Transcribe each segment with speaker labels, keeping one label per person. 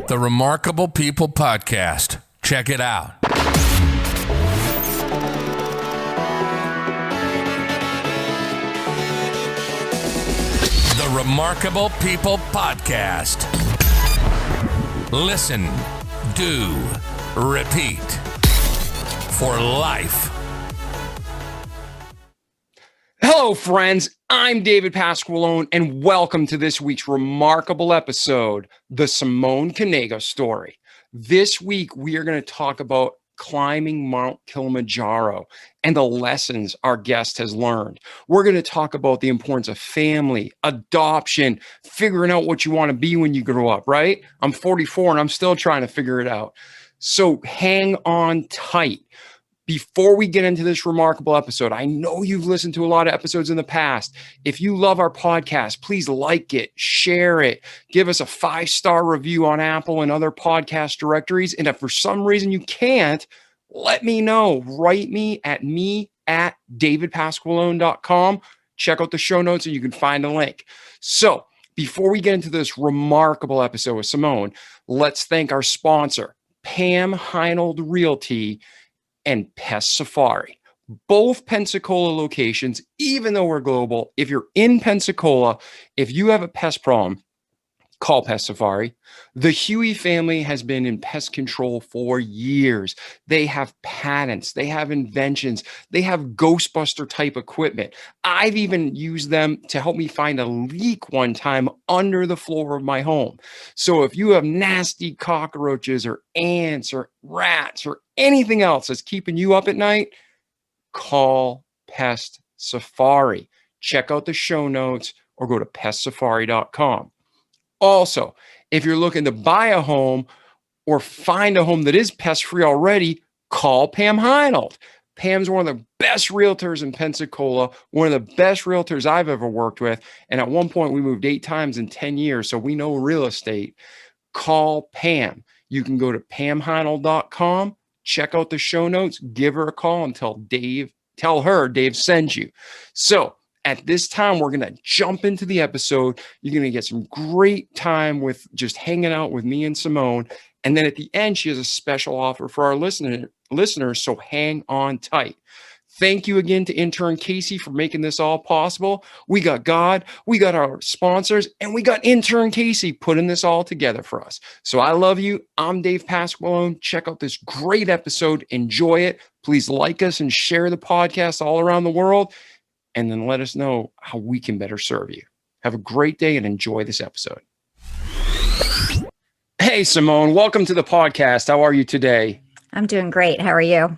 Speaker 1: The Remarkable People Podcast. Check it out. The Remarkable People Podcast. Listen, do, repeat. For life.
Speaker 2: Hello, friends. I'm David Pasqualone, and welcome to this week's remarkable episode, The Simone Knego Story. This week, we are going to talk about climbing Mount Kilimanjaro and the lessons our guest has learned. We're going to talk about the importance of family, adoption, figuring out what you want to be when you grow up, right? I'm 44 and I'm still trying to figure it out. So hang on tight. Before we get into this remarkable episode, I know you've listened to a lot of episodes in the past. If you love our podcast, please like it, share it, give us a 5-star review on Apple and other podcast directories. And if for some reason you can't, let me know. Write me at davidpasqualone.com. Check out the show notes and you can find a link. So before we get into this remarkable episode with Simone, let's thank our sponsor, Pam Heinold Realty and Pest Safari. Both Pensacola locations, even though we're global, if you're in Pensacola, if you have a pest problem, call Pest Safari. The Huey family has been in pest control for years. They have patents, they have inventions, they have Ghostbuster type equipment. I've even used them to help me find a leak one time under the floor of my home. So if you have nasty cockroaches or ants or rats or anything else that's keeping you up at night, call Pest Safari. Check out the show notes or go to pestsafari.com. Also, if you're looking to buy a home or find a home that is pest-free already, call Pam Heinold. Pam's one of the best realtors in Pensacola, one of the best realtors I've ever worked with. And at one point, we moved 8 times in 10 years, so we know real estate. Call Pam. You can go to pamheinold.com, check out the show notes, give her a call, and tell her Dave sends you. So, at this time, we're going to jump into the episode. You're going to get some great time with just hanging out with me and Simone. And then at the end, she has a special offer for our listeners, so hang on tight. Thank you again to intern Casey for making this all possible. We got God, we got our sponsors, and we got intern Casey putting this all together for us. So I love you. I'm Dave Pasqualone. Check out this great episode. Enjoy it. Please like us and share the podcast all around the world. And then let us know how we can better serve you. Have a great day and enjoy this episode. Hey, Simone, welcome to the podcast. How are you today?
Speaker 3: I'm doing great. How are you?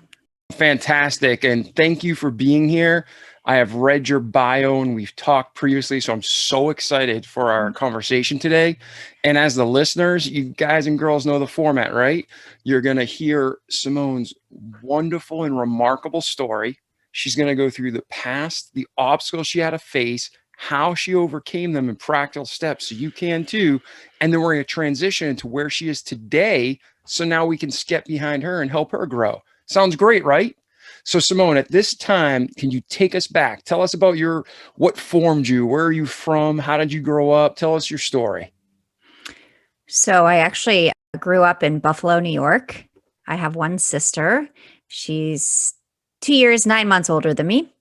Speaker 2: Fantastic. And thank you for being here. I have read your bio and we've talked previously, so I'm so excited for our conversation today. And as the listeners, you guys and girls know the format, right? You're going to hear Simone's wonderful and remarkable story. She's going to go through the past, the obstacles she had to face, how she overcame them in practical steps, so you can too. And then we're going to transition into where she is today, so now we can step behind her and help her grow. Sounds great, right? So Simone, at this time, can you take us back? Tell us about what formed you? Where are you from? How did you grow up? Tell us your story.
Speaker 3: So I actually grew up in Buffalo, New York. I have one sister. She's 2 years, 9 months older than me.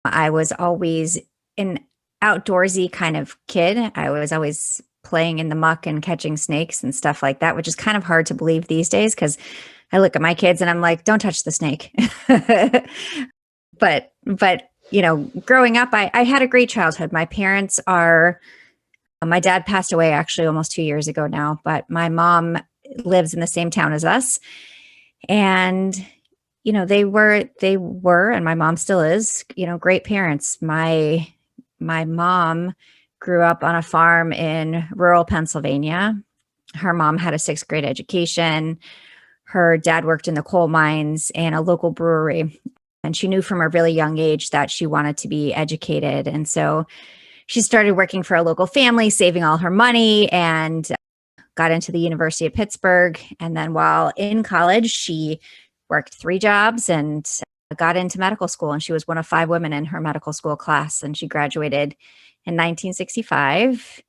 Speaker 3: I was always an outdoorsy kind of kid. I was always playing in the muck and catching snakes and stuff like that, which is kind of hard to believe these days because I look at my kids and I'm like, don't touch the snake. But you know, growing up, I had a great childhood. My dad passed away actually almost 2 years ago now, but my mom lives in the same town as us. And you know, they were, and my mom still is, you know, great parents. My mom grew up on a farm in rural Pennsylvania. Her mom had a 6th grade education. Her dad worked in the coal mines and a local brewery. And she knew from a really young age that she wanted to be educated. And so she started working for a local family, saving all her money, and got into the University of Pittsburgh. And then while in college, she worked 3 jobs and got into medical school. And she was one of 5 women in her medical school class. And she graduated in 1965.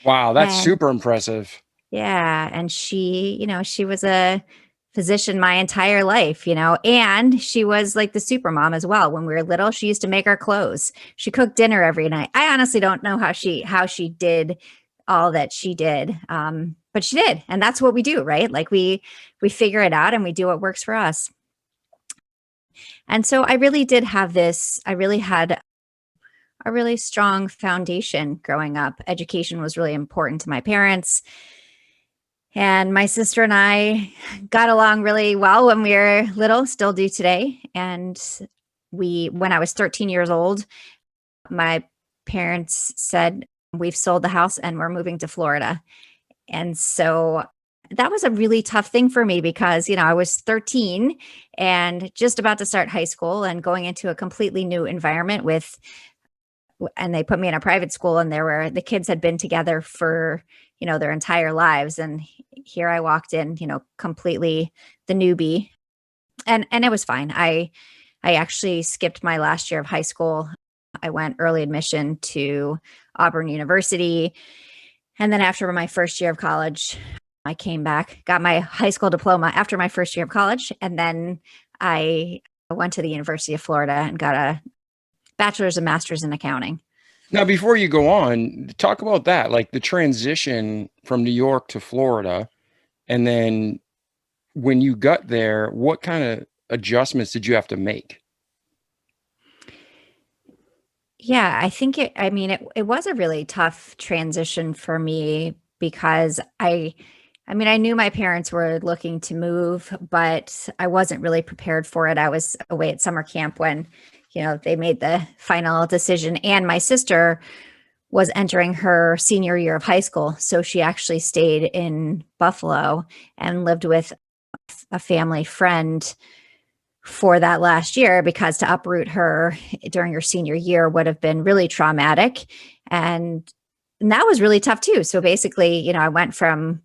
Speaker 2: Wow, that's super impressive.
Speaker 3: Yeah. And she was a physician my entire life, and she was like the super mom as well. When we were little, she used to make our clothes. She cooked dinner every night. I honestly don't know how she did all that she did. But she did. And that's what we do, right? Like we figure it out and we do what works for us. And so I really did have I really had a really strong foundation growing up. Education was really important to my parents. And my sister and I got along really well when we were little, still do today. And when I was 13 years old, my parents said, we've sold the house and we're moving to Florida. And so that was a really tough thing for me because, I was 13 and just about to start high school and going into a completely new environment and they put me in a private school, and the kids had been together for, their entire lives. And here I walked in, completely the newbie, and it was fine. I actually skipped my last year of high school. I went early admission to Auburn University. And then after my first year of college, I came back, got my high school diploma after my first year of college. And then I went to the University of Florida and got a bachelor's and master's in accounting.
Speaker 2: Now, before you go on, talk about that, like the transition from New York to Florida. And then when you got there, what kind of adjustments did you have to make?
Speaker 3: Yeah, I think it was a really tough transition for me because I knew my parents were looking to move, but I wasn't really prepared for it. I was away at summer camp when, they made the final decision, and my sister was entering her senior year of high school. So she actually stayed in Buffalo and lived with a family friend for that last year, because to uproot her during her senior year would have been really traumatic. And that was really tough too. So basically, I went from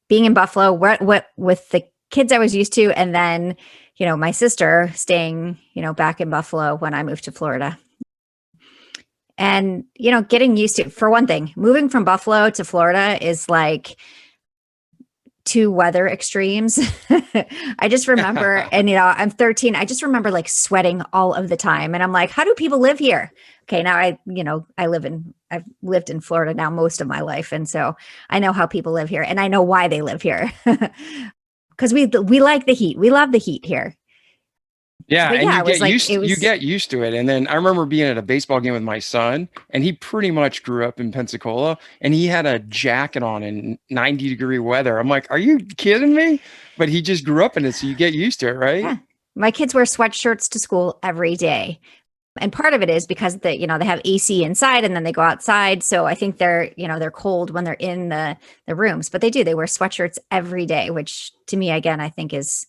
Speaker 3: being in Buffalo with the kids I was used to, and then, my sister staying, back in Buffalo when I moved to Florida. And, getting used to, for one thing, moving from Buffalo to Florida is like two weather extremes. I just remember, and I'm 13. I just remember like sweating all of the time. And I'm like, how do people live here? Okay. Now I've lived in Florida now most of my life. And so I know how people live here, and I know why they live here. Because we like the heat. We love the heat here.
Speaker 2: Yeah,
Speaker 3: But
Speaker 2: and
Speaker 3: yeah,
Speaker 2: you get used to it. And then I remember being at a baseball game with my son, and he pretty much grew up in Pensacola, and he had a jacket on in 90-degree weather. I'm like, are you kidding me? But he just grew up in it, so you get used to it, right?
Speaker 3: Yeah. My kids wear sweatshirts to school every day. And part of it is because they have AC inside, and then they go outside. So I think they're cold when they're in the rooms, but they wear sweatshirts every day, which to me, again, I think is,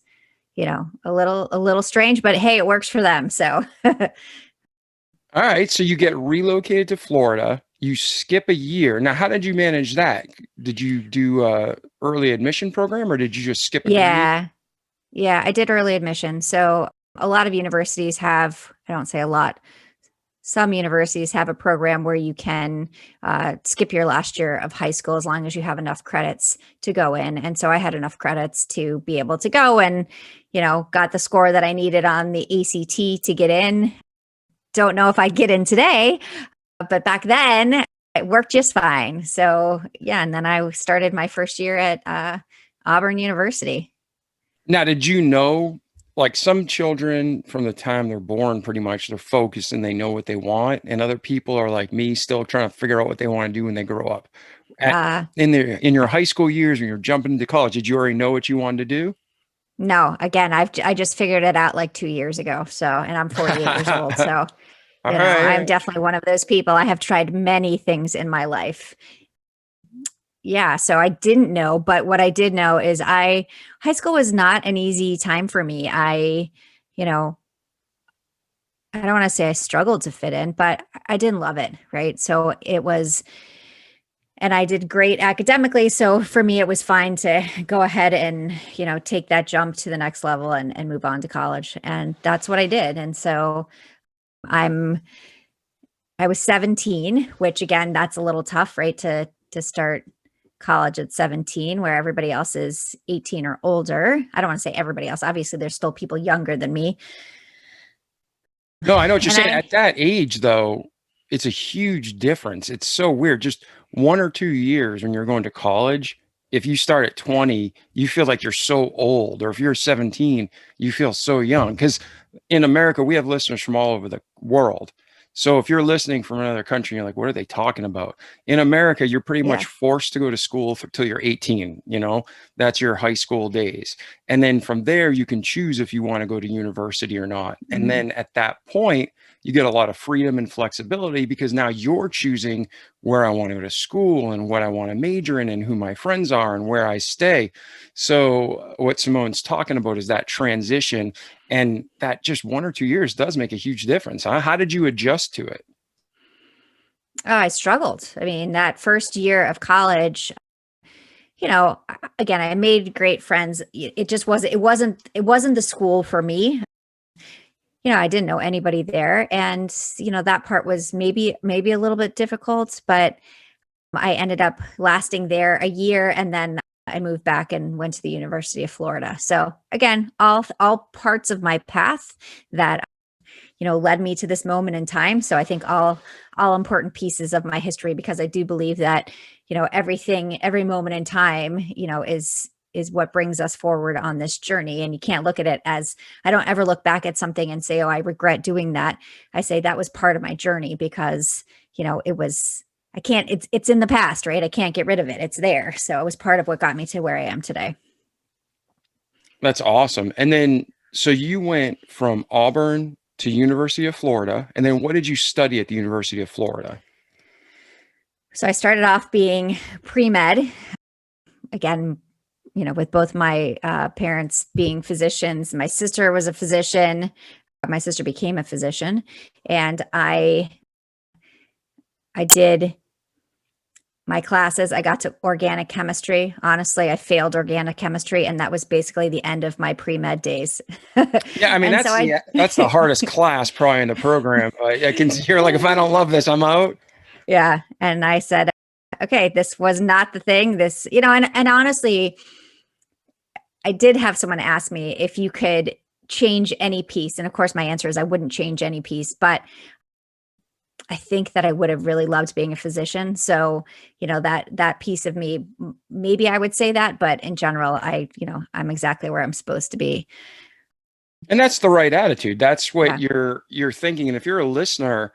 Speaker 3: a little strange, but hey, it works for them. So,
Speaker 2: All right. So you get relocated to Florida. You skip a year. Now, how did you manage that? Did you do a early admission program, or did you just skip a grade?
Speaker 3: yeah, I did early admission. So a lot of universities have, I don't say a lot, some universities have a program where you can skip your last year of high school as long as you have enough credits to go in. And so I had enough credits to be able to go, and, got the score that I needed on the ACT to get in. Don't know if I'd get in today, but back then it worked just fine. So yeah, and then I started my first year at Auburn University.
Speaker 2: Now, did you know, like some children from the time they're born, pretty much they're focused and they know what they want, and other people are like me, still trying to figure out what they want to do when they grow up. In your high school years, when you're jumping into college, did you already know what you wanted to do?
Speaker 3: No, again, I just figured it out like 2 years ago. So, and I'm 48 years old. So,
Speaker 2: All
Speaker 3: I'm
Speaker 2: right.
Speaker 3: definitely one of those people. I have tried many things in my life. Yeah. So I didn't know, but what I did know is high school was not an easy time for me. You know, I don't want to say I struggled to fit in, but I didn't love it. Right. So it was, and I did great academically. So for me, it was fine to go ahead and, take that jump to the next level and move on to college. And that's what I did. And so I was 17, which again, that's a little tough, right? To start college at 17, where everybody else is 18 or older. I don't want to say everybody else. Obviously, there's still people younger than me.
Speaker 2: No, I know what you're
Speaker 3: And
Speaker 2: saying. At that age, though, it's a huge difference. It's so weird. Just 1 or 2 years when you're going to college, if you start at 20, you feel like you're so old. Or if you're 17, you feel so young. Because in America, we have listeners from all over the world. So if you're listening from another country, you're like, what are they talking about? In America, you're pretty much forced to go to school till you're 18. That's your high school days. And then from there, you can choose if you want to go to university or not. And then at that point, you get a lot of freedom and flexibility because now you're choosing where I want to go to school and what I want to major in and who my friends are and where I stay. So what Simone's talking about is that transition, and that just 1 or 2 years does make a huge difference. Huh? How did you adjust to it?
Speaker 3: I struggled. I mean, that first year of college, again, I made great friends. It wasn't the school for me. I didn't know anybody there. And, that part was maybe a little bit difficult, but I ended up lasting there a year, and then I moved back and went to the University of Florida. So again, all parts of my path that, led me to this moment in time. So I think all important pieces of my history, because I do believe that, every moment in time, is what brings us forward on this journey. And you can't look at it as, I don't ever look back at something and say, oh, I regret doing that. I say that was part of my journey because, it's in the past, right? I can't get rid of it. It's there. So it was part of what got me to where I am today.
Speaker 2: That's awesome. And then, so you went from Auburn to University of Florida. And then what did you study at the University of Florida?
Speaker 3: So I started off being pre-med, again, with both my parents being physicians. My sister was a physician. My sister became a physician, and I did my classes. I got to organic chemistry. Honestly, I failed organic chemistry, and that was basically the end of my pre-med days.
Speaker 2: Yeah, I mean, that's the hardest class probably in the program. I can hear, like, if I don't love this, I'm out.
Speaker 3: Yeah, and I said, okay, this was not the thing. This, and honestly, I did have someone ask me if you could change any piece. And of course, my answer is I wouldn't change any piece, but I think that I would have really loved being a physician. So, that piece of me, maybe I would say that, but in general, I'm exactly where I'm supposed to be.
Speaker 2: And that's the right attitude. That's what you're thinking. And if you're a listener,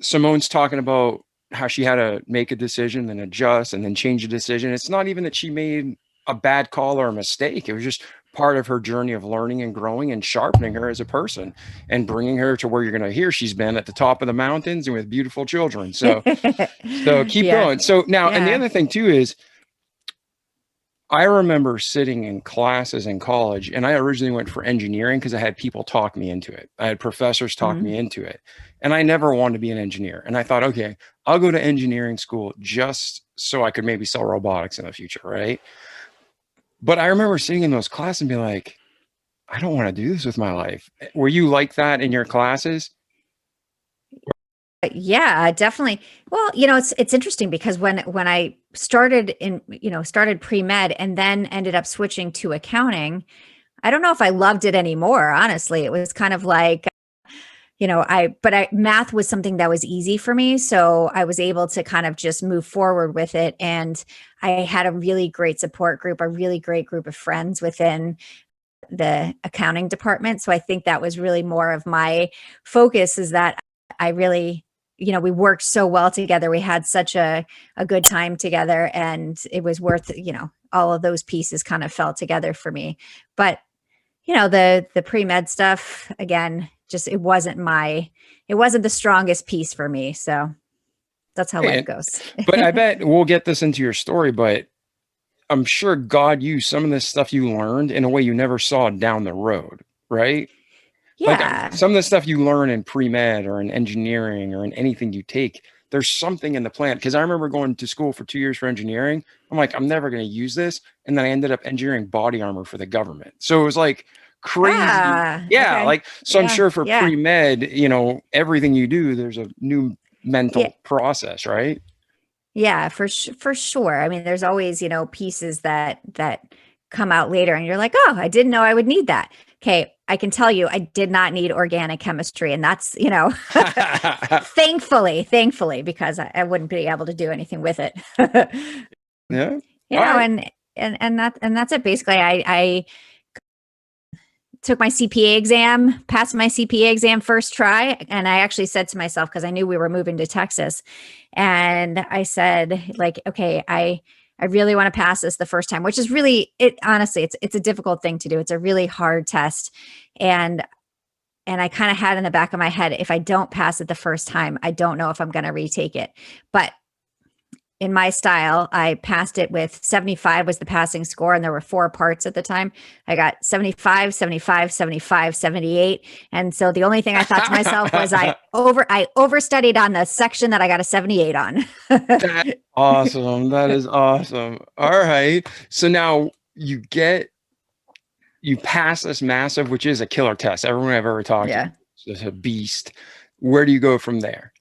Speaker 2: Simone's talking about how she had to make a decision and adjust and then change a decision. It's not even that she made a bad call or a mistake. It was just part of her journey of learning and growing and sharpening her as a person and bringing her to where you're going to hear she's been at the top of the mountains and with beautiful children. So keep going. So now, and the other thing too is, I remember sitting in classes in college, and I originally went for engineering because I had people talk me into it. I had professors talk me into it, and I never wanted to be an engineer. And I thought, okay, I'll go to engineering school just so I could maybe sell robotics in the future, right? But I remember sitting in those classes and being like, I don't want to do this with my life. Were you like that in your classes?
Speaker 3: Yeah, definitely. Well, it's interesting because when I started started pre-med and then ended up switching to accounting, I don't know if I loved it anymore. Honestly, it was kind of like, math was something that was easy for me. So I was able to kind of just move forward with it. And I had a really great support group, a really great group of friends within the accounting department. So I think that was really more of my focus, is that I really, we worked so well together. We had such a good time together, and it was worth, all of those pieces kind of fell together for me. But, the pre-med stuff, again, just, it wasn't the strongest piece for me. So that's how life goes.
Speaker 2: But I bet we'll get this into your story, but I'm sure God used some of this stuff you learned in a way you never saw down the road, right?
Speaker 3: Yeah.
Speaker 2: Like, some of the stuff you learn in pre-med or in engineering or in anything you take, there's something in the plan. Because I remember going to school for 2 years for engineering. I'm like, I'm never going to use this. And then I ended up engineering body armor for the government. So it was like crazy.
Speaker 3: Okay.
Speaker 2: So I'm sure for pre-med, everything you do, there's a new mental process, right?
Speaker 3: Yeah, for sure. I mean, there's always, pieces that come out later and you're like, "Oh, I didn't know I would need that." Okay, I can tell you I did not need organic chemistry, and that's, thankfully, because I wouldn't be able to do anything with it.
Speaker 2: Yeah.
Speaker 3: You
Speaker 2: All
Speaker 3: know,
Speaker 2: right.
Speaker 3: and that's it. Basically, I took my CPA exam, passed my CPA exam first try. And I actually said to myself, because I knew we were moving to Texas, and I said, like, okay, I really want to pass this the first time, which is really, honestly, it's a difficult thing to do. It's a really hard test. And I kind of had in the back of my head, if I don't pass it the first time, I don't know if I'm going to retake it. But in my style, I passed it with 75 was the passing score. And there were 4 parts at the time. I got 75, 75, 75, 78. And so the only thing I thought to myself was I overstudied on the section that I got a 78 on.
Speaker 2: That's awesome. That is awesome. All right. So now you pass this massive, which is a killer test. Everyone I've ever talked
Speaker 3: Yeah.
Speaker 2: to is a beast. Where do you go from there?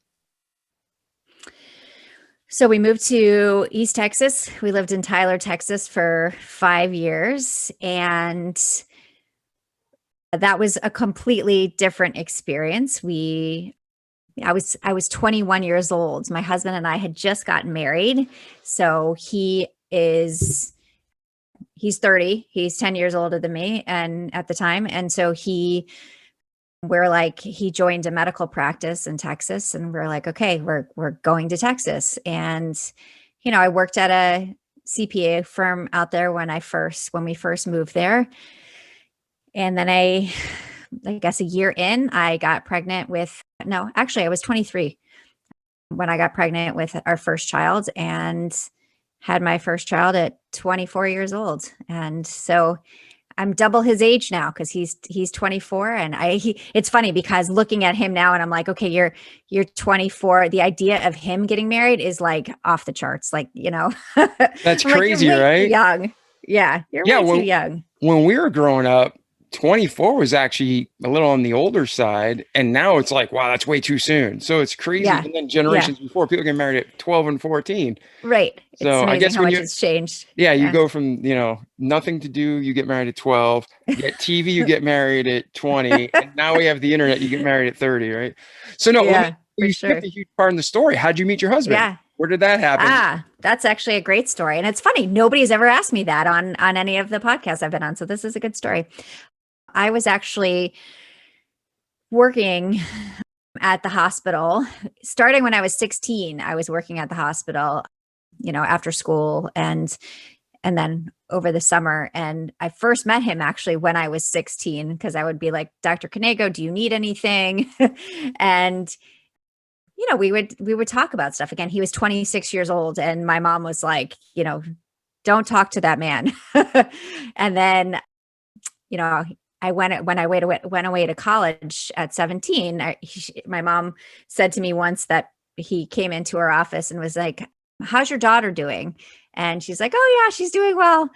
Speaker 3: So we moved to East Texas. We lived in Tyler, Texas for 5 years. And that was a completely different experience. I was 21 years old. My husband and I had just gotten married. So he's 30. He's 10 years older than me and at the time. And so he joined a medical practice in Texas, and we're like, okay, we're going to Texas. And, I worked at a CPA firm out there when we first moved there. And then I guess a year in, I got pregnant no, actually I was 23 when I got pregnant with our first child, and had my first child at 24 years old. And so I'm double his age now, because he's 24, and it's funny because looking at him now and I'm like, okay, you're 24. The idea of him getting married is like off the charts. Like,
Speaker 2: That's
Speaker 3: I'm like,
Speaker 2: crazy,
Speaker 3: you're way
Speaker 2: right?
Speaker 3: too young. Yeah. You're way too young.
Speaker 2: When we were growing up, 24 was actually a little on the older side. And now it's like, wow, that's way too soon. So it's crazy.
Speaker 3: Yeah.
Speaker 2: And then generations before, people get married at 12 and 14.
Speaker 3: Right.
Speaker 2: So
Speaker 3: It's
Speaker 2: I
Speaker 3: amazing
Speaker 2: guess
Speaker 3: how
Speaker 2: when
Speaker 3: much has changed.
Speaker 2: you go from, nothing to do, you get married at 12, you get TV, you get married at 20. And now we have the internet, you get married at 30, right? So no,
Speaker 3: Yeah,
Speaker 2: you skipped a huge part in the story. How'd you meet your husband?
Speaker 3: Yeah.
Speaker 2: Where did that happen?
Speaker 3: That's actually a great story. And it's funny, nobody's ever asked me that on any of the podcasts I've been on. So this is a good story. I was actually working at the hospital starting when I was 16. I was working at the hospital, after school and then over the summer. And I first met him actually when I was 16, because I would be like, Dr. Knego, do you need anything? And we would talk about stuff. Again, he was 26 years old, and my mom was like, don't talk to that man. And then, when I went away to college at 17, my mom said to me once that he came into her office and was like, how's your daughter doing? And she's like, oh yeah, she's doing well.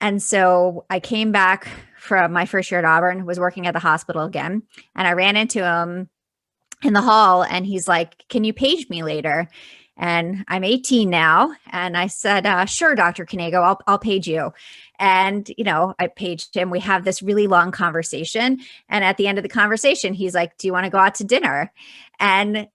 Speaker 3: And so I came back from my first year at Auburn, was working at the hospital again, and I ran into him in the hall, and he's like, can you page me later? And I'm 18 now. And I said, sure, Dr. Knego, I'll page you. And, I paged him. We have this really long conversation. And at the end of the conversation, he's like, do you want to go out to dinner? And,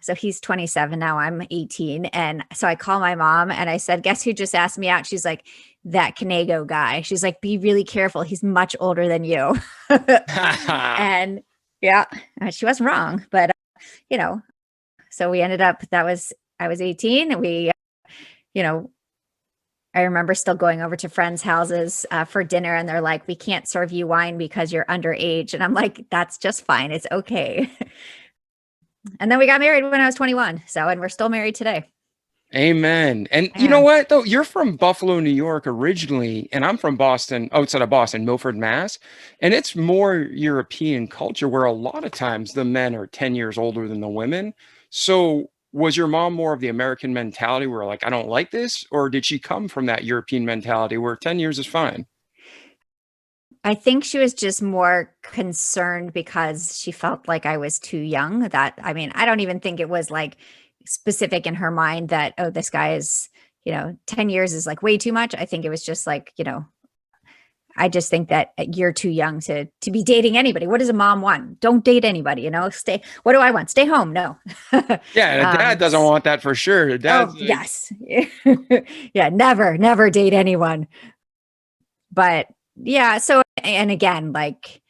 Speaker 3: so he's 27 now, I'm 18. And so I call my mom and I said, guess who just asked me out? She's like, that Knego guy. She's like, be really careful. He's much older than you. And yeah, she wasn't wrong, but, so we ended up, I was 18. We, I remember still going over to friends' houses for dinner, and they're like, we can't serve you wine because you're underage. And I'm like, that's just fine. It's okay. And then we got married when I was 21. And we're still married today.
Speaker 2: Amen. And you know what, though? You're from Buffalo, New York originally, and I'm from Boston, outside of Boston, Milford, Mass. And it's more European culture where a lot of times the men are 10 years older than the women. So was your mom more of the American mentality where like, I don't like this? Or did she come from that European mentality where 10 years is fine?
Speaker 3: I think she was just more concerned because she felt like I was too young. I don't even think it was like, specific in her mind that, oh, this guy is, 10 years is like way too much. I think it was just like, I just think that you're too young to be dating anybody. What does a mom want? Don't date anybody, stay. What do I want? Stay home. No.
Speaker 2: Yeah. And a dad doesn't want that for sure. Dad's
Speaker 3: yes. Yeah. Never date anyone. But yeah. So, and again, like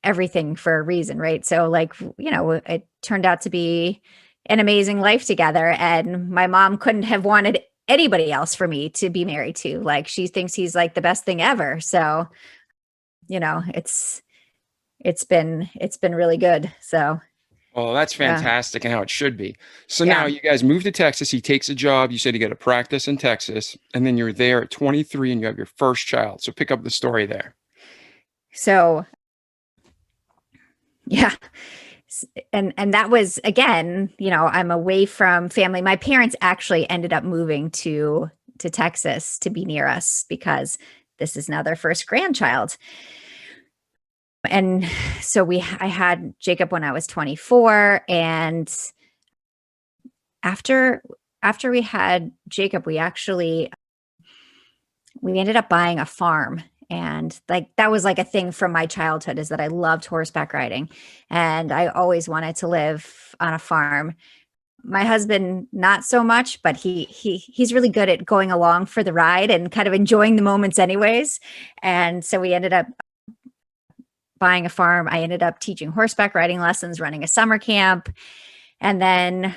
Speaker 3: everything for a reason, right? So like, it turned out to be an amazing life together. And my mom couldn't have wanted anybody else for me to be married to. Like she thinks he's like the best thing ever. So, it's been really good. So,
Speaker 2: well, that's fantastic and how it should be. So
Speaker 3: Yeah.
Speaker 2: now you guys move to Texas. He takes a job. You said you got to practice in Texas, and then you're there at 23 and you have your first child. So pick up the story there.
Speaker 3: so yeah. And that was, again, I'm away from family. My parents actually ended up moving to Texas to be near us because this is now their first grandchild. And so I had Jacob when I was 24, and after we had Jacob, we ended up buying a farm. And like, that was like a thing from my childhood, is that I loved horseback riding and I always wanted to live on a farm. My husband, not so much, but he's really good at going along for the ride and kind of enjoying the moments anyways. And so we ended up buying a farm. I ended up teaching horseback riding lessons, running a summer camp. And then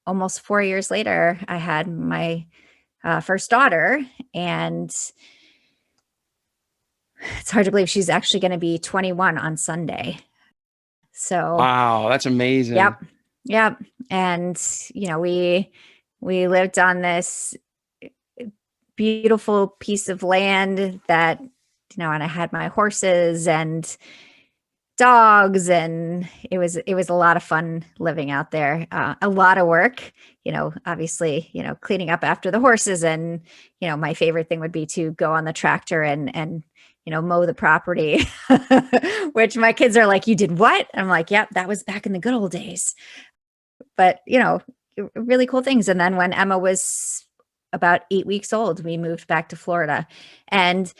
Speaker 3: almost 4 years later, I had my first daughter, and it's hard to believe she's actually going to be 21 on Sunday. So
Speaker 2: wow, that's amazing.
Speaker 3: Yep. And we lived on this beautiful piece of land that, and I had my horses and dogs, and it was a lot of fun living out there. A lot of work, obviously, cleaning up after the horses, and my favorite thing would be to go on the tractor and mow the property, which my kids are like, you did what? I'm like, yep, that was back in the good old days. But, really cool things. And then when Emma was about 8 weeks old, we moved back to Florida. And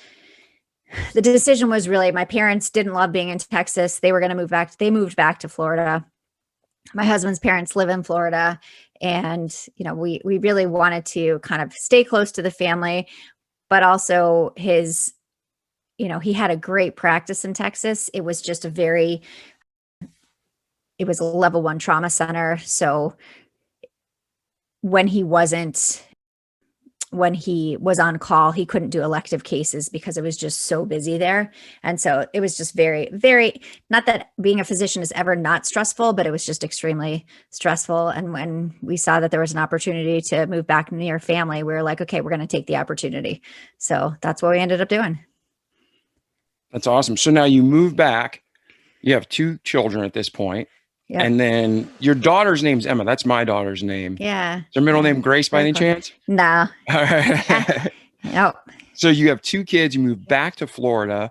Speaker 3: the decision was really, my parents didn't love being in Texas. They were going to move back. They moved back to Florida. My husband's parents live in Florida. And, we really wanted to kind of stay close to the family, but also he had a great practice in Texas. It was just it was a level 1 trauma center. So when he was on call, he couldn't do elective cases because it was just so busy there. And so it was just very, very, not that being a physician is ever not stressful, but it was just extremely stressful. And when we saw that there was an opportunity to move back near family, we were like, okay, we're going to take the opportunity. So that's what we ended up doing.
Speaker 2: That's awesome. So now you move back, you have 2 children at this point.
Speaker 3: Yep.
Speaker 2: And then your daughter's name's Emma. That's my daughter's name.
Speaker 3: Yeah.
Speaker 2: Is her middle name Grace by any chance?
Speaker 3: No.
Speaker 2: All right.
Speaker 3: No.
Speaker 2: So you have 2 kids, you move back to Florida,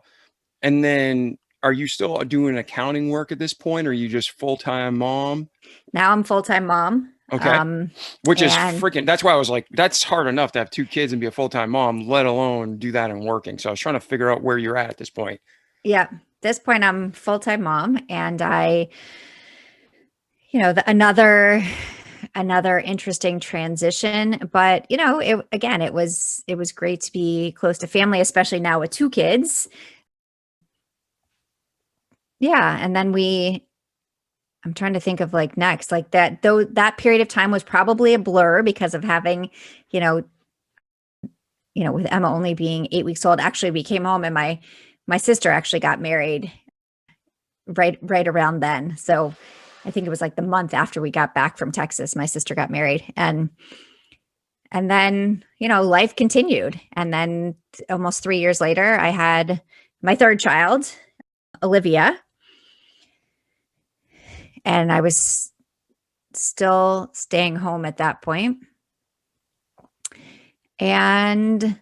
Speaker 2: and then are you still doing accounting work at this point? Or are you just full-time mom?
Speaker 3: Now I'm full-time mom.
Speaker 2: Okay. Which is freaking, that's why I was like, that's hard enough to have 2 kids and be a full-time mom, let alone do that and working. So I was trying to figure out where you're at this point.
Speaker 3: Yeah. At this point, I'm full-time mom, and I, another interesting transition, but it was great to be close to family, especially now with 2 kids. Yeah. And then I'm trying to think of like next, like that, though that period of time was probably a blur because of having, with Emma only being 8 weeks old. Actually, we came home and my sister actually got married right around then. So I think it was like the month after we got back from Texas, my sister got married, and then, life continued. And then almost 3 years later, I had my 3rd child, Olivia. And I was still staying home at that point. And,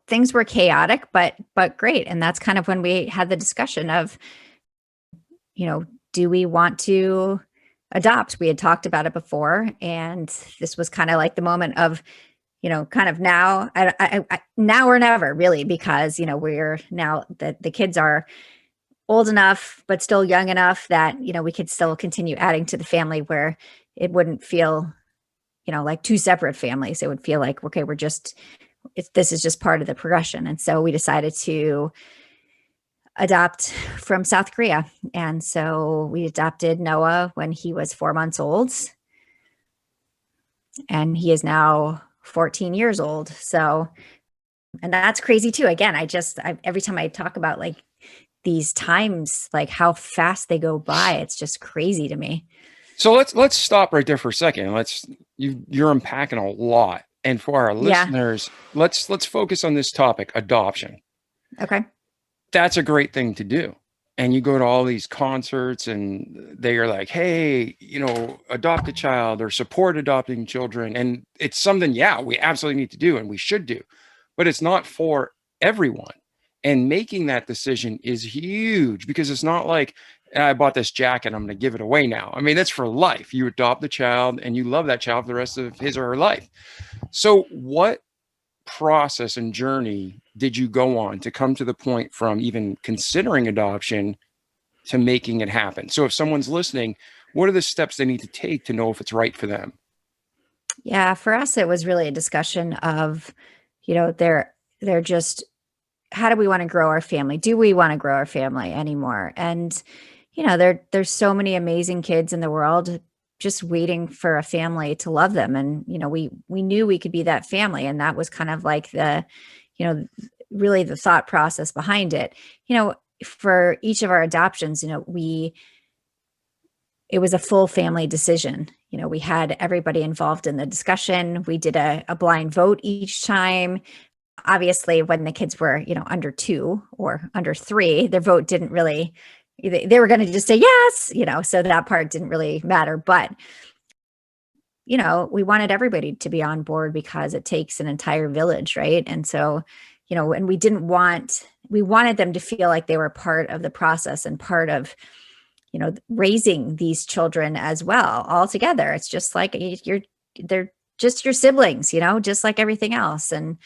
Speaker 3: things were chaotic, but great. And that's kind of when we had the discussion of, do we want to adopt. We had talked about it before, and this was kind of like the moment of, kind of now, now or never, really, because, we're now that the kids are old enough, but still young enough that, we could still continue adding to the family where it wouldn't feel, like two separate families. It would feel like, okay, this is just part of the progression. And so we decided to adopt from South Korea. And so we adopted Noah when he was 4 months old, and he is now 14 years old. So, and that's crazy too. Again, every time I talk about like these times, like how fast they go by, it's just crazy to me.
Speaker 2: So let's stop right there for a second. You're unpacking a lot. And for our listeners, let's focus on this topic, adoption.
Speaker 3: Okay.
Speaker 2: That's a great thing to do. And you go to all these concerts and they are like, hey, adopt a child or support adopting children. And it's something, we absolutely need to do and we should do, but it's not for everyone. And making that decision is huge, because it's not like, I bought this jacket, I'm going to give it away now. I mean, that's for life. You adopt the child and you love that child for the rest of his or her life. So what process and journey did you go on to come to the point from even considering adoption to making it happen? So if someone's listening, what are the steps they need to take to know if it's right for them?
Speaker 3: Yeah, for us, it was really a discussion of, they're just, how do we want to grow our family? Do we want to grow our family anymore? And, there's so many amazing kids in the world just waiting for a family to love them. And, we knew we could be that family. And that was kind of like the, really the thought process behind it. For each of our adoptions, it was a full family decision. We had everybody involved in the discussion. We did a blind vote each time. Obviously, when the kids were, under 2 or under 3, their vote didn't really, they were going to just say yes, so that part didn't really matter. But, we wanted everybody to be on board because it takes an entire village, right? And so, and we wanted them to feel like they were part of the process and part of, raising these children as well, all together. It's just like they're just your siblings, just like everything else. And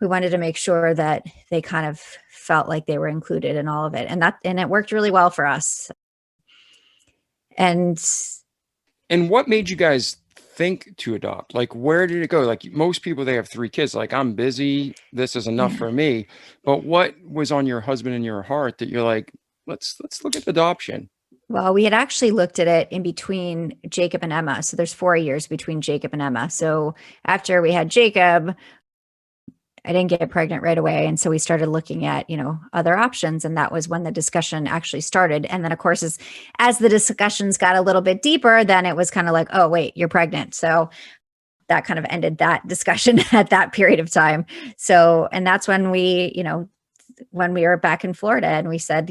Speaker 3: we wanted to make sure that they kind of felt like they were included in all of it. And it worked really well for us. And
Speaker 2: what made you guys think to adopt? Like, where did it go? Like most people, they have 3 kids. Like, I'm busy. This is enough for me. But what was on your husband and your heart that you're like, let's look at adoption?
Speaker 3: Well, we had actually looked at it in between Jacob and Emma. So there's 4 years between Jacob and Emma. So after we had Jacob, I didn't get pregnant right away. And so we started looking at, other options. And that was when the discussion actually started. And then of course, as the discussions got a little bit deeper, then it was kind of like, oh, wait, you're pregnant. So that kind of ended that discussion at that period of time. So, and that's when when we were back in Florida and we said,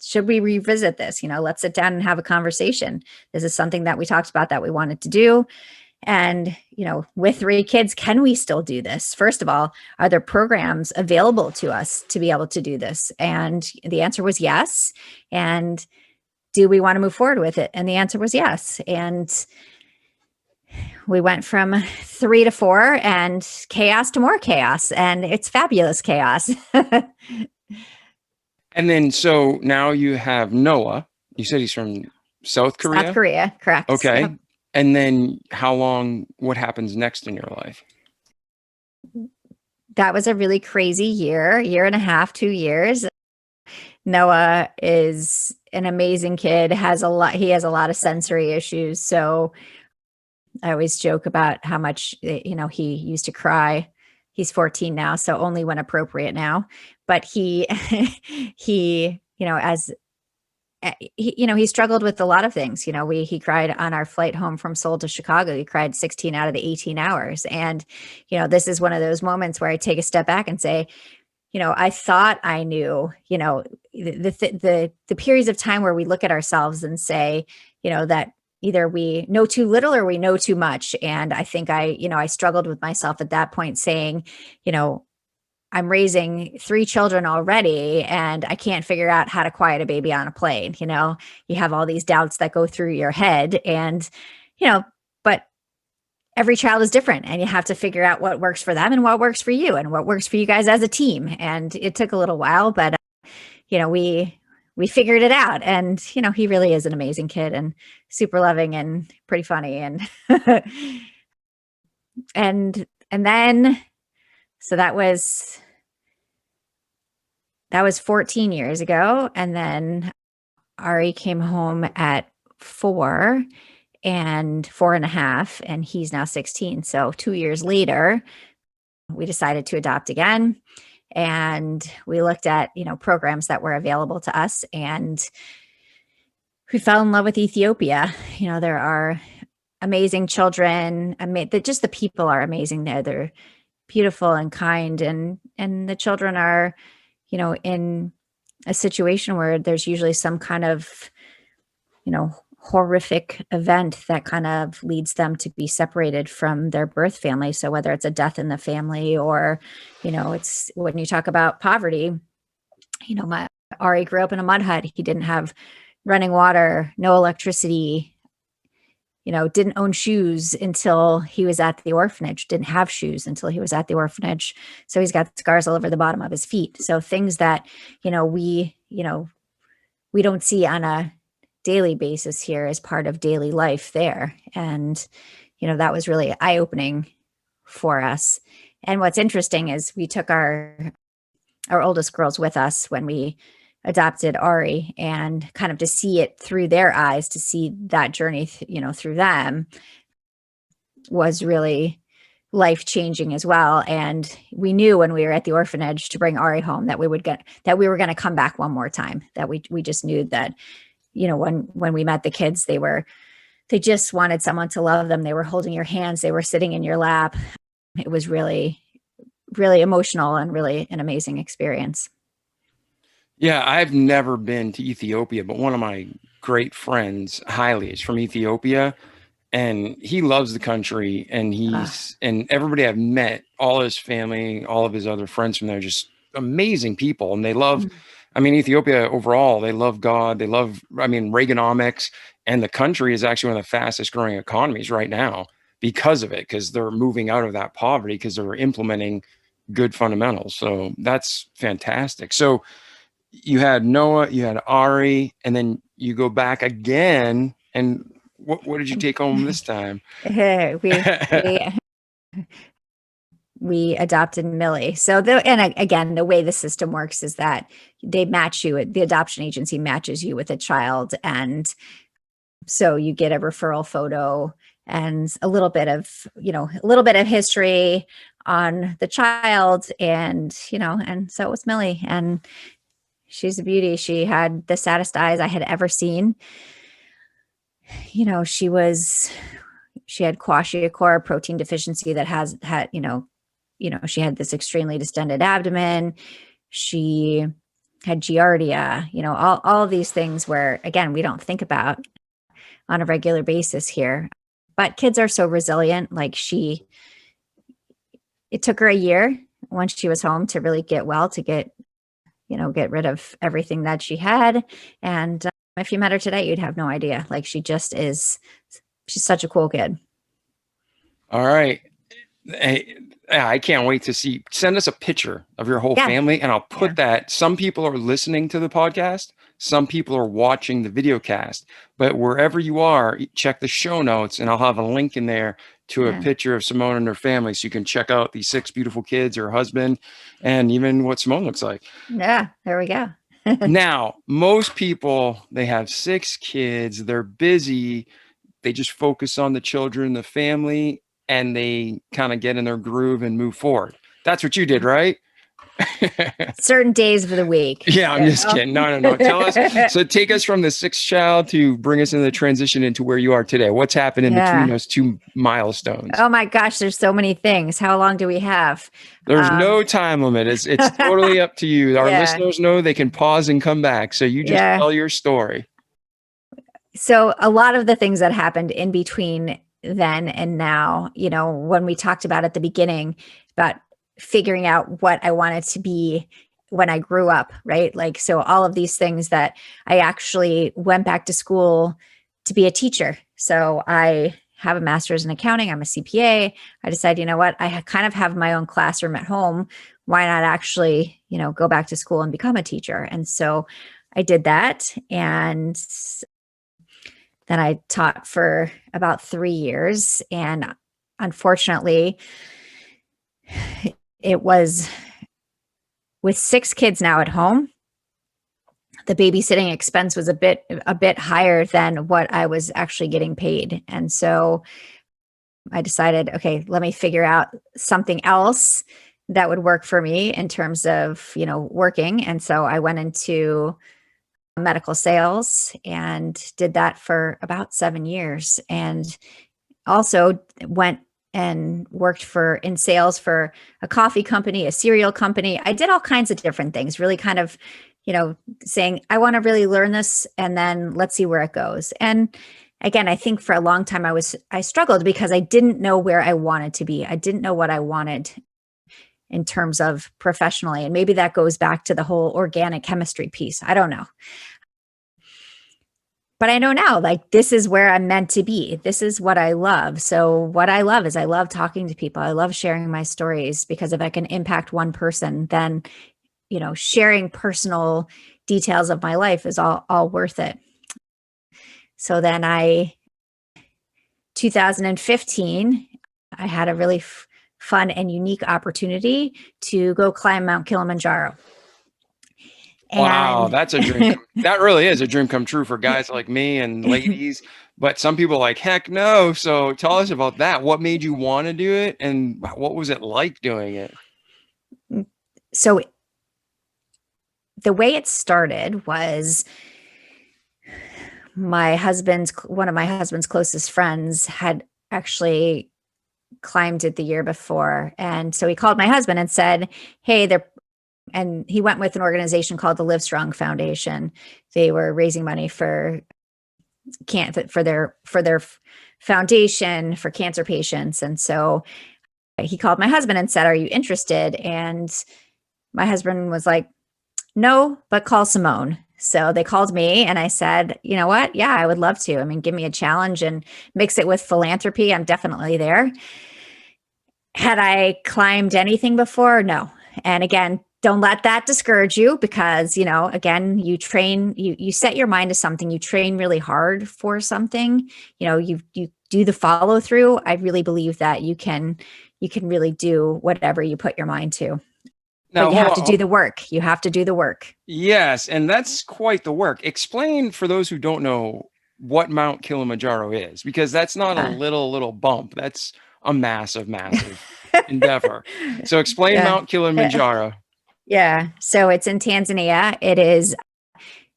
Speaker 3: should we revisit this? Let's sit down and have a conversation. This is something that we talked about that we wanted to do. And, with 3 kids, can we still do this? First of all, are there programs available to us to be able to do this? And the answer was yes. And do we want to move forward with it? And the answer was yes. And we went from 3 to 4 and chaos to more chaos. And it's fabulous chaos.
Speaker 2: And then, so now you have Noah. You said he's from South Korea?
Speaker 3: South Korea, correct.
Speaker 2: Okay.
Speaker 3: Yep.
Speaker 2: And then what happens next in your life?
Speaker 3: That was a really crazy year and a half, 2 years. Noah is an amazing kid, he has a lot of sensory issues. So I always joke about how much, he used to cry. He's 14 now, so only when appropriate now. But he struggled with a lot of things. He cried on our flight home from Seoul to Chicago. He cried 16 out of the 18 hours. And, this is one of those moments where I take a step back and say, I thought I knew, the periods of time where we look at ourselves and say, that either we know too little or we know too much. And I think I struggled with myself at that point saying, I'm raising 3 children already, and I can't figure out how to quiet a baby on a plane. You have all these doubts that go through your head, and, but every child is different, and you have to figure out what works for them and what works for you and what works for you guys as a team. And it took a little while, but, we figured it out. And, he really is an amazing kid and super loving and pretty funny. And, and then, so that was 14 years ago. And then Ari came home at 4 and 4.5, and he's now 16. So 2 years later, we decided to adopt again. And we looked at, programs that were available to us, and we fell in love with Ethiopia. There are amazing children. Just the people are amazing there. They're beautiful and kind, and the children are, in a situation where there's usually some kind of, horrific event that kind of leads them to be separated from their birth family. So whether it's a death in the family, or, it's when you talk about poverty, my Ari grew up in a mud hut. He didn't have running water, no electricity, didn't own shoes until he was at the orphanage, didn't have shoes until he was at the orphanage. So he's got scars all over the bottom of his feet. So things that, we don't see on a daily basis here as part of daily life there. And, that was really eye-opening for us. And what's interesting is we took our oldest girls with us when we adopted Ari, and kind of to see it through their eyes, to see that journey, through them, was really life-changing as well. And we knew when we were at the orphanage to bring Ari home that we were going to come back one more time, that we just knew that, when we met the kids, they just wanted someone to love them. They were holding your hands. They were sitting in your lap. It was really, really emotional and really an amazing experience.
Speaker 2: Yeah, I've never been to Ethiopia, but one of my great friends, Haile, is from Ethiopia, and he loves the country. And and everybody I've met, all his family, all of his other friends from there, just amazing people. And they love, Ethiopia overall, they love God. They love, Reaganomics, and the country is actually one of the fastest growing economies right now because of it, because they're moving out of that poverty, because they're implementing good fundamentals. So that's fantastic. So you had Noah, you had Ari, and then you go back again. And what did you take home this time?
Speaker 3: We adopted Millie. So again, the way the system works is that they match you. The adoption agency matches you with a child, and so you get a referral photo and a little bit of history on the child, and so it was Millie, and she's a beauty. She had the saddest eyes I had ever seen. She had kwashiorkor, protein deficiency that had she had this extremely distended abdomen. She had giardia, all of these things where, again, we don't think about on a regular basis here. But kids are so resilient. It took her a year once she was home to really get well, to get rid of everything that she had. And if you met her today, you'd have no idea. She's such a cool kid.
Speaker 2: All right. Hey, I can't wait to see. Send us a picture of your whole family, and I'll put that. Some people are listening to the podcast. Some people are watching the video cast. But wherever you are, check the show notes, and I'll have a link in there to a picture of Simone and her family, so you can check out these 6 beautiful kids, her husband, and even what Simone looks like.
Speaker 3: Yeah, there we go.
Speaker 2: Now, most people, they have 6 kids. They're busy. They just focus on the children, the family, and they kind of get in their groove and move forward. That's what you did, right?
Speaker 3: Certain days of the week.
Speaker 2: Yeah, I'm just kidding. No. Tell us. So take us from the 6th child to bring us in the transition into where you are today. What's happened in between those 2 milestones?
Speaker 3: Oh my gosh, there's so many things. How long do we have?
Speaker 2: There's no time limit. It's totally up to you. Our listeners know they can pause and come back. So you just tell your story.
Speaker 3: So a lot of the things that happened in between then and now, when we talked about at the beginning about figuring out what I wanted to be when I grew up, right? Like, so all of these things that I actually went back to school to be a teacher. So I have a master's in accounting. I'm a CPA. I decided, you know what, I kind of have my own classroom at home. Why not actually, go back to school and become a teacher? And so I did that. And then I taught for about 3 years. And unfortunately, it was with 6 kids now at home, the babysitting expense was a bit higher than what I was actually getting paid. And so I decided, okay, let me figure out something else that would work for me in terms of, working. And so I went into medical sales and did that for about 7 years, and also went and worked in sales for a coffee company, a cereal company. I did all kinds of different things, really kind of, saying, I want to really learn this, and then let's see where it goes. And again, I think for a long time I struggled because I didn't know where I wanted to be. I didn't know what I wanted in terms of professionally. And maybe that goes back to the whole organic chemistry piece. I don't know. But I know now, like, this is where I'm meant to be. This is what I love. So what I love is I love talking to people. I love sharing my stories, because if I can impact one person, then, sharing personal details of my life is all worth it. So then 2015, I had a really fun and unique opportunity to go climb Mount Kilimanjaro.
Speaker 2: Wow, that's a dream. That really is a dream come true for guys like me and ladies. But some people are like, heck no. So tell us about that. What made you want to do it, and what was it like doing it?
Speaker 3: So the way it started was one of my husband's closest friends had actually climbed it the year before. And so he called my husband and said, hey, and he went with an organization called the Live Strong Foundation. They were raising money for their foundation for cancer patients. And so he called my husband and said, are you interested? And my husband was like, no, but call Simone. So they called me, and I said, you know what? Yeah, I would love to. I mean, give me a challenge and mix it with philanthropy. I'm definitely there. Had I climbed anything before? No. And again, don't let that discourage you, because, again, you train, you set your mind to something, you train really hard for something, you do the follow through. I really believe that you can really do whatever you put your mind to. Now, but you have to do the work. You have to do the work.
Speaker 2: Yes. And that's quite the work. Explain for those who don't know what Mount Kilimanjaro is, because that's not a little bump. That's a massive endeavor. So explain Mount Kilimanjaro.
Speaker 3: Yeah. So it's in Tanzania. It is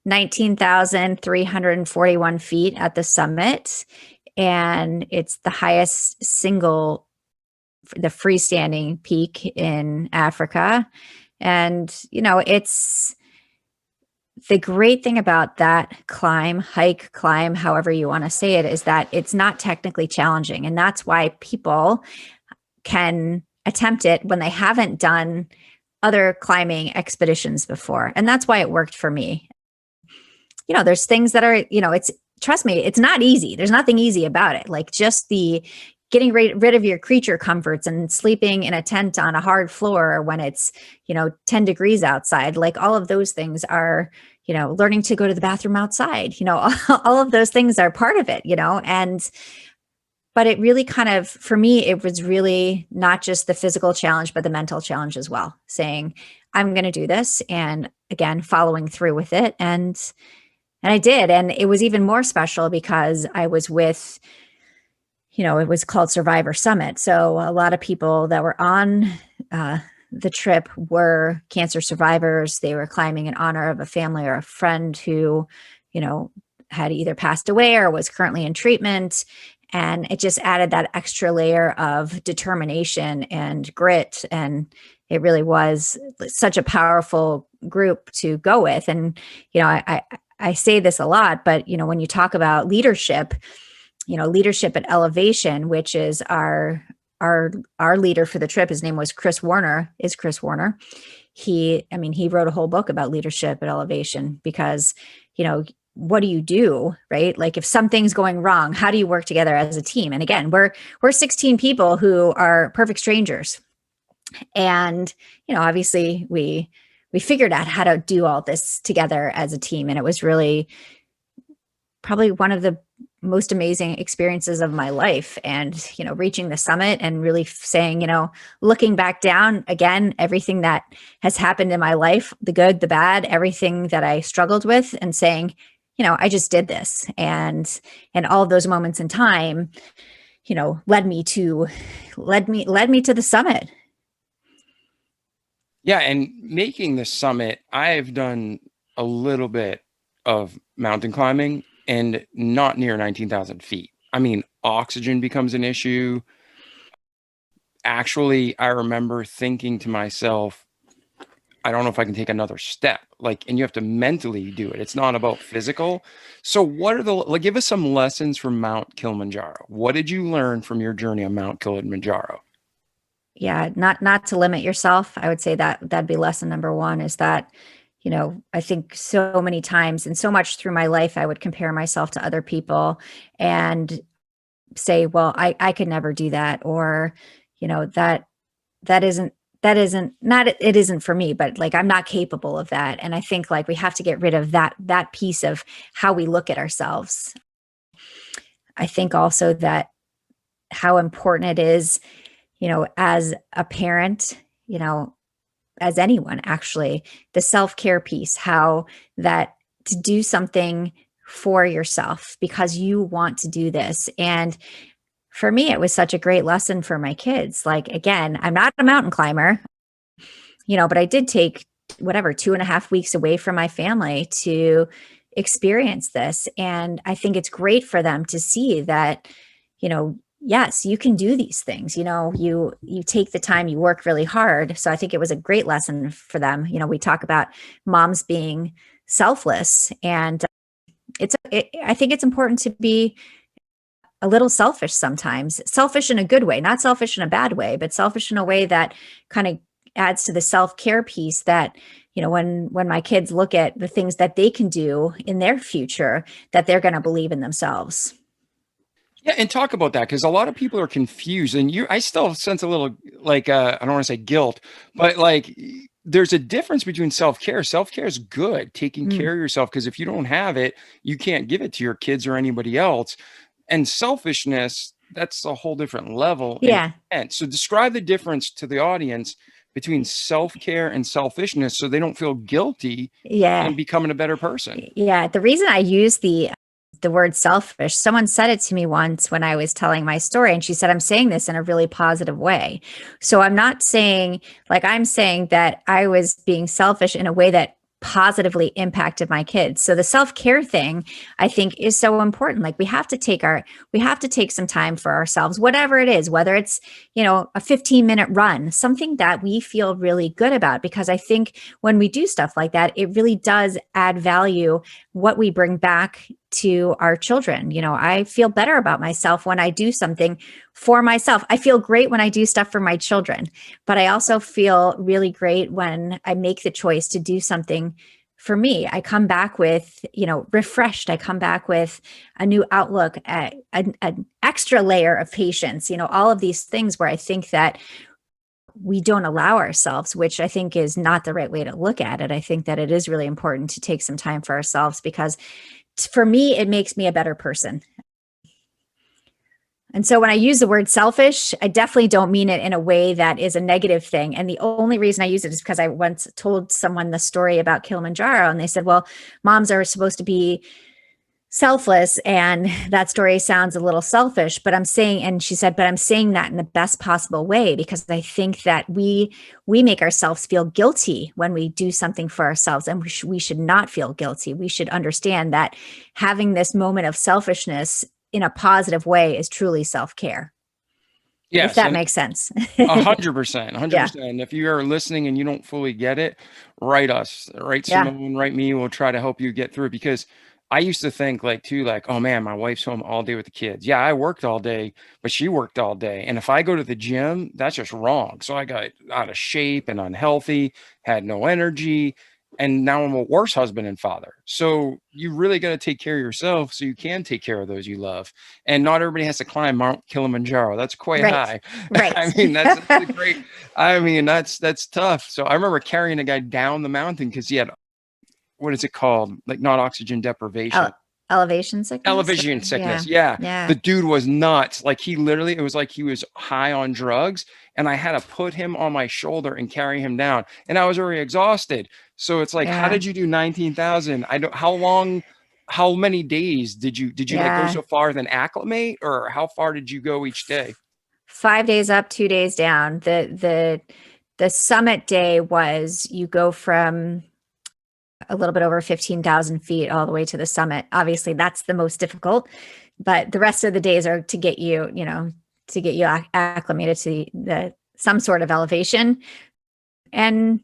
Speaker 3: 19,341 feet at the summit. And it's the highest the freestanding peak in Africa. And, it's the great thing about that climb, however you want to say it, is that it's not technically challenging. And that's why people can attempt it when they haven't done other climbing expeditions before. And that's why it worked for me. There's things that are, trust me, it's not easy. There's nothing easy about it. Like just the getting rid of your creature comforts and sleeping in a tent on a hard floor when it's, 10 degrees outside, like all of those things are, learning to go to the bathroom outside, all of those things are part of it, but it really kind of, for me, it was really not just the physical challenge, but the mental challenge as well, saying, I'm going to do this. And again, following through with it. And I did. And it was even more special because I was with, it was called Survivor Summit. So a lot of people that were on the trip were cancer survivors. They were climbing in honor of a family or a friend who, had either passed away or was currently in treatment. And it just added that extra layer of determination and grit. And it really was such a powerful group to go with. And, I say this a lot, but, when you talk about leadership, leadership at Elevation, which is our our leader for the trip, his name was Chris Warner, is Chris Warner. He wrote a whole book about leadership at Elevation because, what do you do, right? Like if something's going wrong, how do you work together as a team? And again, we're 16 people who are perfect strangers. And, obviously we figured out how to do all this together as a team. And it was really probably one of the most amazing experiences of my life. And, reaching the summit and really saying, looking back down again, everything that has happened in my life, the good, the bad, everything that I struggled with, and saying, I just did this. And all of those moments in time, led me to the summit.
Speaker 2: Yeah. And making the summit, I've done a little bit of mountain climbing and not near 19,000 feet. I mean, oxygen becomes an issue. Actually, I remember thinking to myself, I don't know if I can take another step. And you have to mentally do it. It's not about physical. So what are give us some lessons from Mount Kilimanjaro. What did you learn from your journey on Mount Kilimanjaro?
Speaker 3: Yeah, not to limit yourself. I would say that'd be lesson number one, is that, I think so many times and so much through my life, I would compare myself to other people and say, well, I could never do that. Or, that isn't for me, but I'm not capable of that. And I think we have to get rid of that piece of how we look at ourselves. I think also that how important it is, as a parent, as anyone, actually, the self-care piece, how that to do something for yourself because you want to do this. And for me, it was such a great lesson for my kids. Again, I'm not a mountain climber, but I did take 2.5 weeks away from my family to experience this. And I think it's great for them to see that, yes, you can do these things. You take the time, you work really hard. So I think it was a great lesson for them. We talk about moms being selfless, and I think it's important to be a little selfish sometimes. Selfish in a good way, not selfish in a bad way, but selfish in a way that kind of adds to the self-care piece that, when my kids look at the things that they can do in their future, that they're going to believe in themselves.
Speaker 2: Yeah, and talk about that, because a lot of people are confused, and I still sense a little I don't want to say guilt, but there's a difference between self-care. Self-care is good, taking care of yourself, because if you don't have it, you can't give it to your kids or anybody else. And selfishness, that's a whole different level.
Speaker 3: Yeah.
Speaker 2: And so describe the difference to the audience between self-care and selfishness so they don't feel guilty in becoming a better person.
Speaker 3: Yeah. The reason I use the word selfish, someone said it to me once when I was telling my story, and she said, I'm saying this in a really positive way. So I'm not saying, I'm saying that I was being selfish in a way that positively impacted my kids. So the self-care thing, I think, is so important. We have to take some time for ourselves, whatever it is, whether it's, a 15-minute run, something that we feel really good about, because I think when we do stuff like that, it really does add value, what we bring back to our children. I feel better about myself when I do something for myself. I feel great when I do stuff for my children, but I also feel really great when I make the choice to do something for me. I come back with, refreshed. I come back with a new outlook, an extra layer of patience, all of these things where I think that we don't allow ourselves, which I think is not the right way to look at it. I think that it is really important to take some time for ourselves, because for me, it makes me a better person. And so when I use the word selfish, I definitely don't mean it in a way that is a negative thing. And the only reason I use it is because I once told someone the story about Kilimanjaro, and they said, well, moms are supposed to be selfless, and that story sounds a little selfish, but I'm saying, and she said, but I'm saying that in the best possible way, because I think that we make ourselves feel guilty when we do something for ourselves, and we should not feel guilty. We should understand that having this moment of selfishness in a positive way is truly self-care.
Speaker 2: Yes,
Speaker 3: if that makes sense.
Speaker 2: 100%.
Speaker 3: Yeah.
Speaker 2: And if you are listening and you don't fully get it, write us, write
Speaker 3: Yeah.
Speaker 2: Simone, write me. We'll try to help you get through it, because I used to think like too, like, oh man, my wife's home all day with the kids. Yeah, I worked all day, but she worked all day. And if I go to the gym, that's just wrong. So I got out of shape and unhealthy, had no energy. And now I'm a worse husband and father. So you really got to take care of yourself so you can take care of those you love. And not everybody has to climb Mount Kilimanjaro. That's quite
Speaker 3: Right.
Speaker 2: high.
Speaker 3: Right.
Speaker 2: I mean, that's a great, I mean, that's tough. So I remember carrying a guy down the mountain because he had, what is it called? Like not oxygen deprivation.
Speaker 3: Elevation sickness.
Speaker 2: Elevation sickness. Yeah.
Speaker 3: Yeah.
Speaker 2: The dude was nuts. Like he literally, it was like he was high on drugs, and I had to put him on my shoulder and carry him down. And I was already exhausted. So it's like, how
Speaker 3: Yeah.
Speaker 2: did you do 19,000? I don't, how long, how many days did you like go
Speaker 3: Yeah.
Speaker 2: so far then acclimate, or how far did you go each day?
Speaker 3: 5 days up, 2 days down. The summit day was, you go from a little bit over 15,000 feet all the way to the summit. Obviously, that's the most difficult, but the rest of the days are to get you, to get you acclimated to some sort of elevation. And,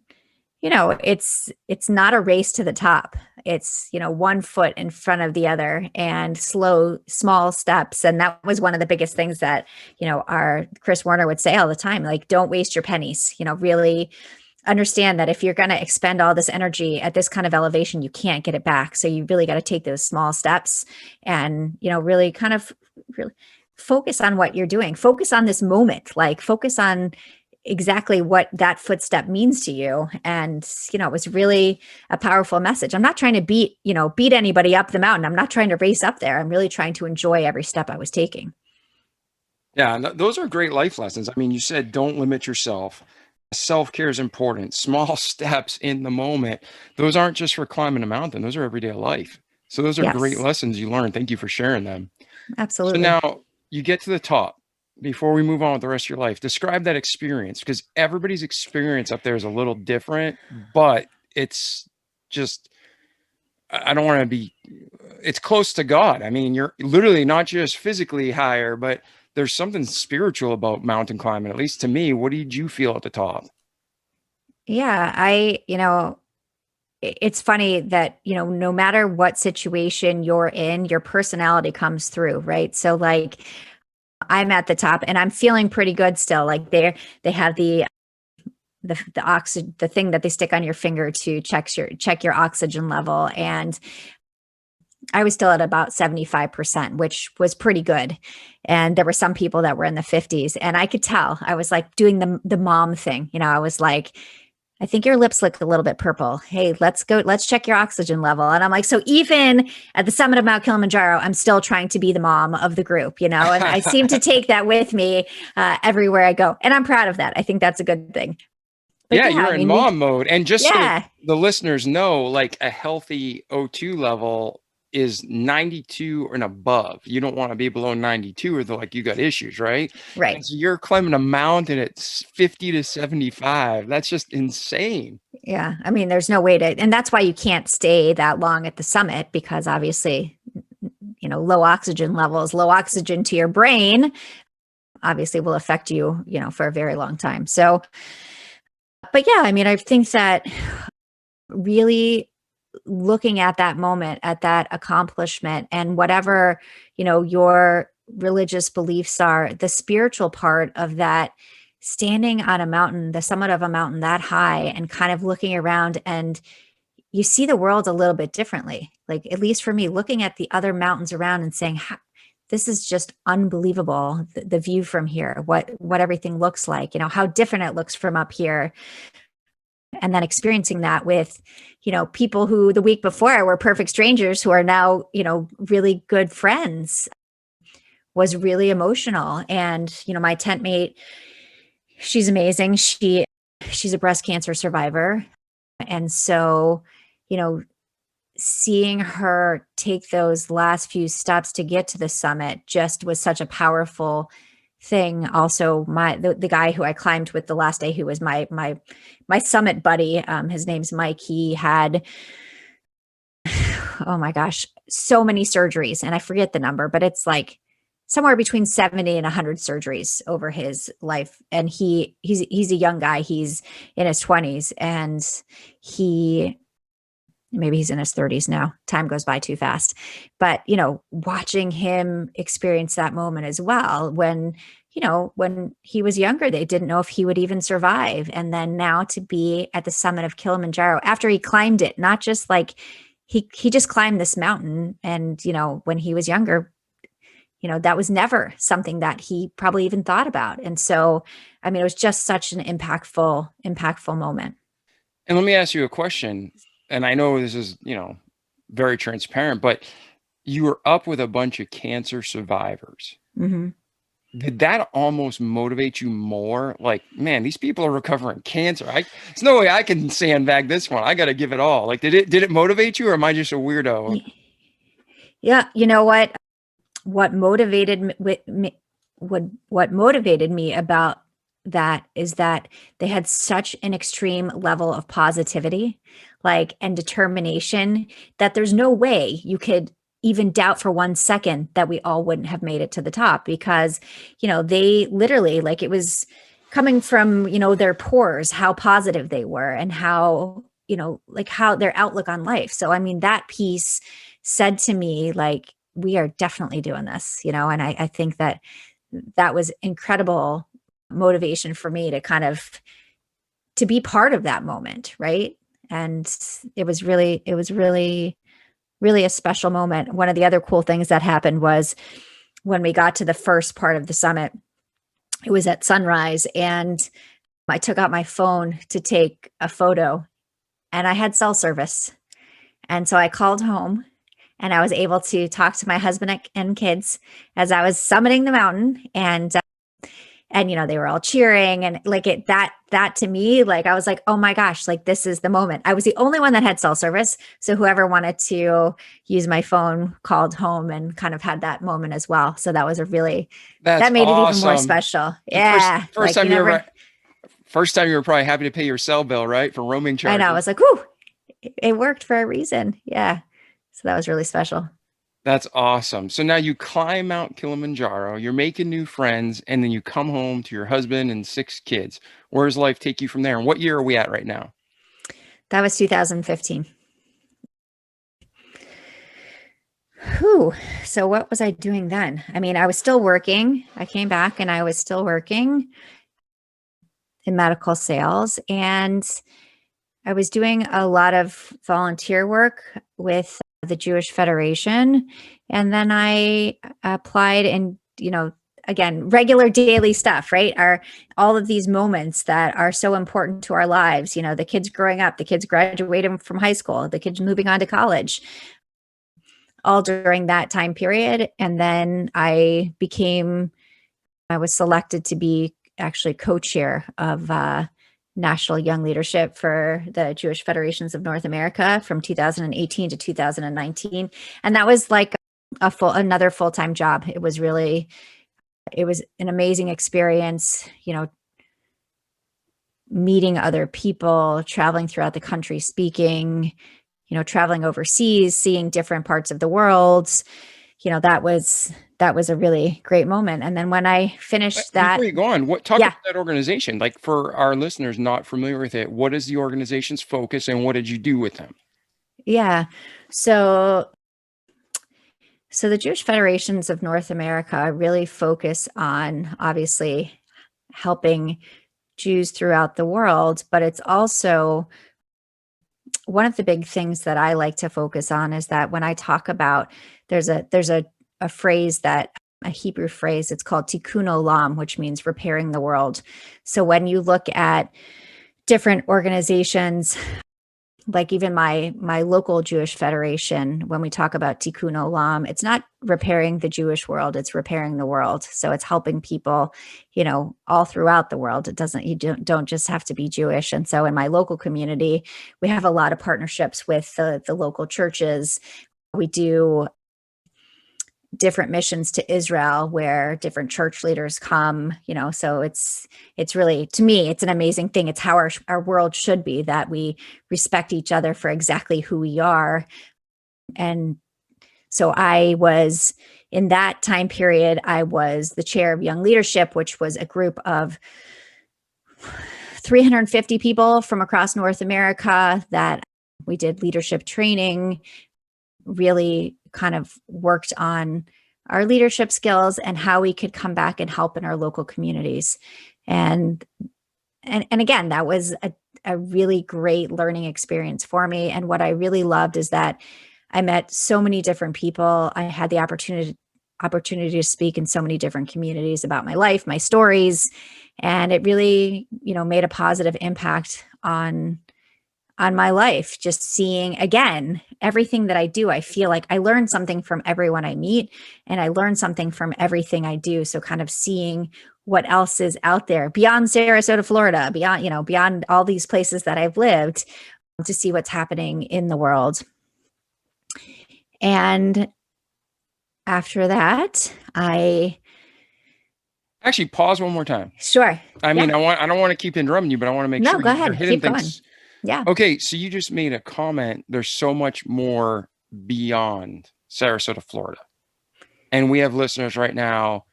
Speaker 3: it's not a race to the top. It's, 1 foot in front of the other and small steps. And that was one of the biggest things that, our Chris Warner would say all the time, like, don't waste your pennies, really understand that if you're going to expend all this energy at this kind of elevation, you can't get it back. So you really got to take those small steps and, really kind of really focus on what you're doing. Focus on this moment, like focus on exactly what that footstep means to you. And, it was really a powerful message. I'm not trying to beat anybody up the mountain. I'm not trying to race up there. I'm really trying to enjoy every step I was taking.
Speaker 2: Yeah. And those are great life lessons. I mean, you said, don't limit yourself. Self-care is important. Small steps in the moment. Those aren't just for climbing a mountain. Those are everyday life. So those are great
Speaker 3: Yes,
Speaker 2: lessons you learned. Thank you for sharing them. So
Speaker 3: absolutely.
Speaker 2: now you get to the top. Before we move on with the rest of your life, describe that experience, because everybody's experience up there is a little different, but it's just, I don't want to be, it's close to God. I mean, you're literally not just physically higher, but there's something spiritual about mountain climbing, at least to me. What did you feel at the top?
Speaker 3: Yeah, it's funny that, no matter what situation you're in, your personality comes through, right? So like, I'm at the top and I'm feeling pretty good still. Like they have the oxygen, the thing that they stick on your finger to check your oxygen level. And I was still at about 75%, which was pretty good. And there were some people that were in the 50s, and I could tell. I was like doing the mom thing. I was like, I think your lips look a little bit purple. Hey, let's check your oxygen level. And I'm like, so even at the summit of Mount Kilimanjaro, I'm still trying to be the mom of the group, and I seem to take that with me everywhere I go. And I'm proud of that. I think that's a good thing. But
Speaker 2: Yeah, you're in mom mode. And just
Speaker 3: yeah.
Speaker 2: so the listeners know, like a healthy O2 level is 92 and above. You don't want to be below 92 or they're like, you got issues, right?
Speaker 3: Right.
Speaker 2: And so you're climbing a mountain at 50 to 75. That's just insane.
Speaker 3: Yeah. I mean, there's no way to, and that's why you can't stay that long at the summit, because obviously, low oxygen levels, low oxygen to your brain obviously will affect you, for a very long time. So, but yeah, I mean, I think that really looking at that moment, at that accomplishment, and whatever, your religious beliefs are, the spiritual part of that, standing on a mountain, the summit of a mountain that high, and kind of looking around, and you see the world a little bit differently. Like, at least for me, looking at the other mountains around and saying, this is just unbelievable. The view from here, what everything looks like, how different it looks from up here. And then experiencing that with, people who the week before were perfect strangers who are now, really good friends, was really emotional. And, my tent mate, she's amazing. She's a breast cancer survivor. And so, seeing her take those last few steps to get to the summit just was such a powerful thing. Also, the guy who I climbed with the last day, who was my summit buddy, his name's Mike. He had, oh my gosh, so many surgeries, and I forget the number, but it's like somewhere between 70 and 100 surgeries over his life. And he's a young guy. He's in his 20s, and he maybe he's in his 30s now. Time goes by too fast. But, watching him experience that moment as well, when he was younger, they didn't know if he would even survive. And then now to be at the summit of Kilimanjaro after he climbed it, not just like he just climbed this mountain. And, when he was younger, that was never something that he probably even thought about. And so, it was just such an impactful moment.
Speaker 2: And let me ask you a question. And I know this is, very transparent, but you were up with a bunch of cancer survivors.
Speaker 3: Mm-hmm.
Speaker 2: Did that almost motivate you more? Like, man, these people are recovering cancer. There's no way I can sandbag this one. I got to give it all. Like, did it motivate you, or am I just a weirdo?
Speaker 3: Yeah. You know what? What motivated me about that is that they had such an extreme level of positivity, and determination, that there's no way you could even doubt for 1 second that we all wouldn't have made it to the top, because, they literally, it was coming from, their pores, how positive they were, and how, how their outlook on life. So, that piece said to me, we are definitely doing this, and I think that was incredible motivation for me to be part of that moment. Right. And it was really, really a special moment. One of the other cool things that happened was when we got to the first part of the summit, it was at sunrise, and I took out my phone to take a photo, and I had cell service. And so I called home, and I was able to talk to my husband and kids as I was summiting the mountain, and they were all cheering, and that to me, I was like, oh my gosh, this is the moment. I was the only one that had cell service. So whoever wanted to use my phone called home and kind of had that moment as well. So that was that made it even more special. Yeah.
Speaker 2: First time you were probably happy to pay your cell bill, right? For roaming charges.
Speaker 3: I know. I was like, whoo, it worked for a reason. Yeah. So that was really special.
Speaker 2: That's awesome. So now you climb Mount Kilimanjaro, you're making new friends, and then you come home to your husband and 6 kids. Where does life take you from there? And what year are we at right now?
Speaker 3: That was 2015. Whew. So what was I doing then? I was still working. I came back and I was still working in medical sales, and I was doing a lot of volunteer work with the Jewish Federation. And then I applied, and, again, regular daily stuff, right? Are all of these moments that are so important to our lives, the kids growing up, the kids graduating from high school, the kids moving on to college, all during that time period. And then I was selected to be actually co-chair of National Young Leadership for the Jewish Federations of North America from 2018 to 2019. And that was another full-time job. It was an amazing experience, meeting other people, traveling throughout the country, speaking, traveling overseas, seeing different parts of the world. That was a really great moment. And then when I finished that,
Speaker 2: before you go on, talk about that organization. For our listeners not familiar with it, what is the organization's focus, and what did you do with them?
Speaker 3: Yeah. So the Jewish Federations of North America really focus on, obviously, helping Jews throughout the world, but it's also one of the big things that I like to focus on is that when I talk about, there's a phrase, a Hebrew phrase, it's called Tikkun Olam, which means repairing the world. So when you look at different organizations, like even my local Jewish Federation, when we talk about Tikkun Olam, it's not repairing the Jewish world, it's repairing the world. So it's helping people, all throughout the world. You don't just have to be Jewish. And so in my local community, we have a lot of partnerships with the local churches. We do different missions to Israel where different church leaders come, so it's really, to me, it's an amazing thing. It's how our world should be, that we respect each other for exactly who we are. And so I was, in that time period, I was the chair of Young Leadership, which was a group of 350 people from across North America that We did leadership training, really kind of worked on our leadership skills and how we could come back and help in our local communities. And again, that was a really great learning experience for me. And what I really loved is that I met so many different people. I had the opportunity to speak in so many different communities about my life, my stories, and it really, made a positive impact on my life. Just seeing, again, everything that I do, I feel like I learn something from everyone I meet, and I learn something from everything I do. So kind of seeing what else is out there beyond Sarasota, Florida, beyond all these places that I've lived, to see what's happening in the world. And after that, I
Speaker 2: actually pause one more time.
Speaker 3: Sure.
Speaker 2: I mean, I don't want to keep interrupting you, but I want to make sure
Speaker 3: go
Speaker 2: you're
Speaker 3: ahead.
Speaker 2: hitting
Speaker 3: Keep
Speaker 2: things.
Speaker 3: going. Yeah.
Speaker 2: Okay, so you just made a comment. There's so much more beyond Sarasota, Florida. And we have listeners right now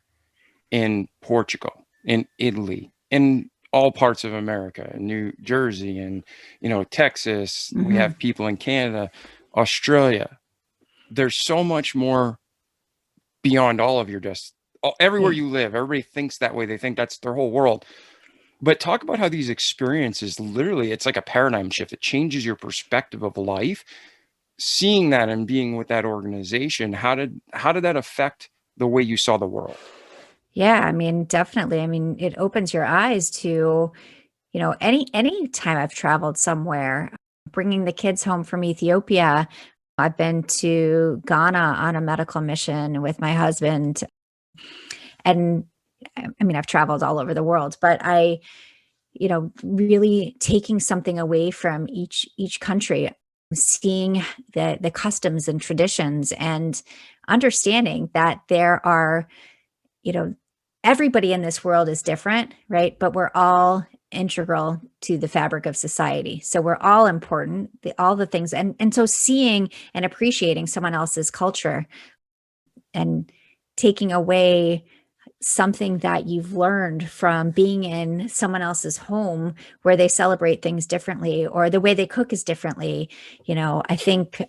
Speaker 2: in Portugal, in Italy, in all parts of America, New Jersey, and, Texas. We have people in Canada, Australia. There's so much more beyond all of your everywhere you live. Everybody thinks that way. They think that's their whole world. But talk about how these experiences, literally, it's like a paradigm shift. It changes your perspective of life. Seeing that and being with that organization, how did that affect the way you saw the world?
Speaker 3: Yeah, I mean, definitely. I mean, it opens your eyes to, any time I've traveled somewhere, bringing the kids home from Ethiopia. I've been to Ghana on a medical mission with my husband. And I mean, I've traveled all over the world, but I, really taking something away from each country, seeing the customs and traditions, and understanding that there are, everybody in this world is different, right? But we're all integral to the fabric of society. So we're all important, all the things. And so seeing and appreciating someone else's culture and taking away something that you've learned from being in someone else's home where they celebrate things differently, or the way they cook is differently. I think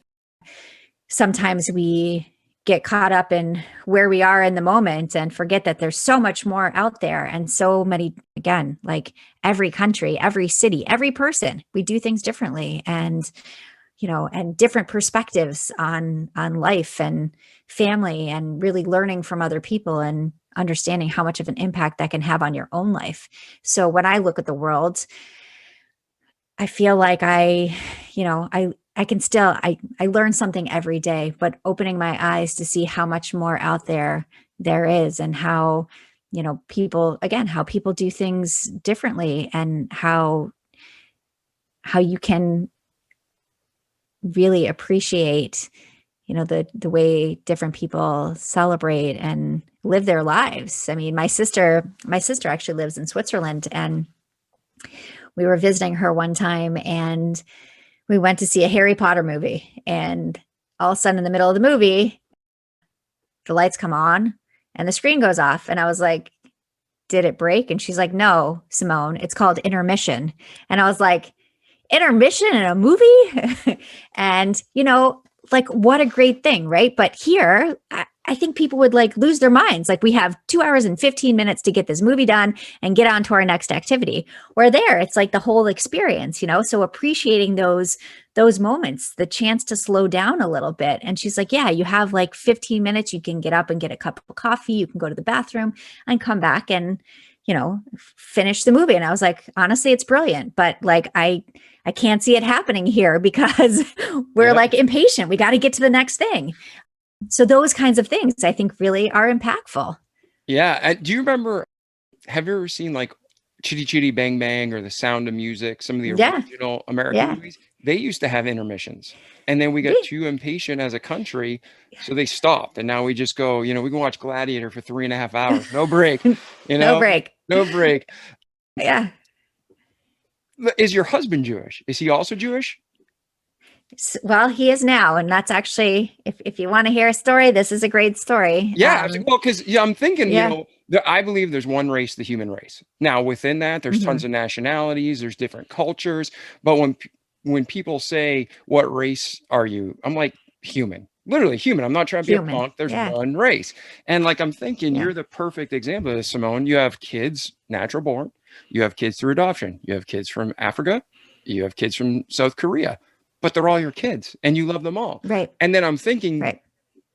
Speaker 3: sometimes we get caught up in where we are in the moment and forget that there's so much more out there, and so many, again, like every country, every city, every person, we do things differently, and and different perspectives on life and family, and really learning from other people and understanding how much of an impact that can have on your own life. So when I look at the world, I feel like I can still, I learn something every day, but opening my eyes to see how much more out there is, and how, people do things differently, and how you can really appreciate, the way different people celebrate and live their lives. I mean, my sister actually lives in Switzerland, and we were visiting her one time, and we went to see a Harry Potter movie, and all of a sudden in the middle of the movie, the lights come on and the screen goes off. And I was like, did it break? And she's like, no, Simone, it's called intermission. And I was like, intermission in a movie? And, like, what a great thing, right? But here, I think people would like lose their minds. Like, we have 2 hours and 15 minutes to get this movie done and get on to our next activity. Where there, it's like the whole experience, so appreciating those moments, the chance to slow down a little bit. And she's like, yeah, you have like 15 minutes. You can get up and get a cup of coffee. You can go to the bathroom and come back and, finish the movie. And I was like, honestly, it's brilliant. But like, I can't see it happening here because we're like impatient. We got to get to the next thing. So those kinds of things I think really are impactful.
Speaker 2: Yeah. Do you remember, have you ever seen like Chitty Chitty Bang Bang or The Sound of Music, some of the original American movies? They used to have intermissions, and then we got too impatient as a country. So they stopped. And now we just go, we can watch Gladiator for 3.5 hours. No break,
Speaker 3: No break.
Speaker 2: No break.
Speaker 3: Yeah.
Speaker 2: Is your husband Jewish? Is he also Jewish?
Speaker 3: Well, he is now. And that's actually, if you want to hear a story, this is a great story.
Speaker 2: Yeah. Well, because I'm thinking, I believe there's one race, the human race. Now, within that, there's tons of nationalities, there's different cultures. But when when people say, what race are you? I'm like, human, literally human. I'm not trying to be a punk. There's one race. And like, I'm thinking you're the perfect example of this, Simone. You have kids, natural born. You have kids through adoption. You have kids from Africa. You have kids from South Korea, but they're all your kids and you love them all.
Speaker 3: Right.
Speaker 2: And then I'm thinking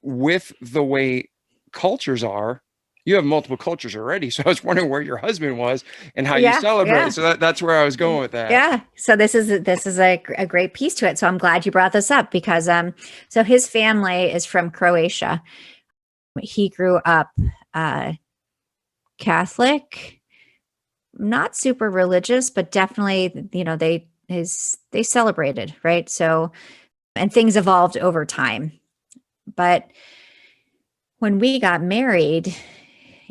Speaker 2: with the way cultures are, you have multiple cultures already. So I was wondering where your husband was and how you celebrate. Yeah. So that's where I was going with that.
Speaker 3: Yeah. So this is a great piece to it. So I'm glad you brought this up because so his family is from Croatia. He grew up Catholic, not super religious, but definitely, you know, they celebrated, right? So, and things evolved over time. But when we got married,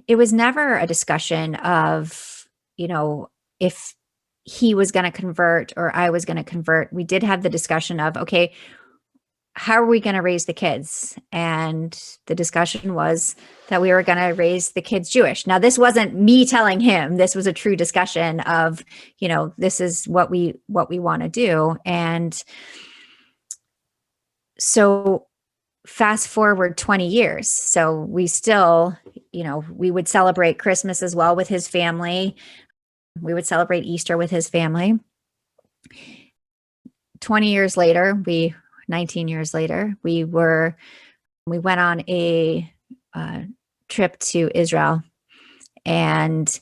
Speaker 3: it was never a discussion of, you know, if he was going to convert or I was going to convert. We did have the discussion of, okay, how are we going to raise the kids? And the discussion was that we were going to raise the kids Jewish. Now, this wasn't me telling him. This was a true discussion of, you know, this is what we want to do. And so fast forward 20 years. So we still, you know, we would celebrate Christmas as well with his family. We would celebrate Easter with his family. 19 years later, we went on a trip to Israel, and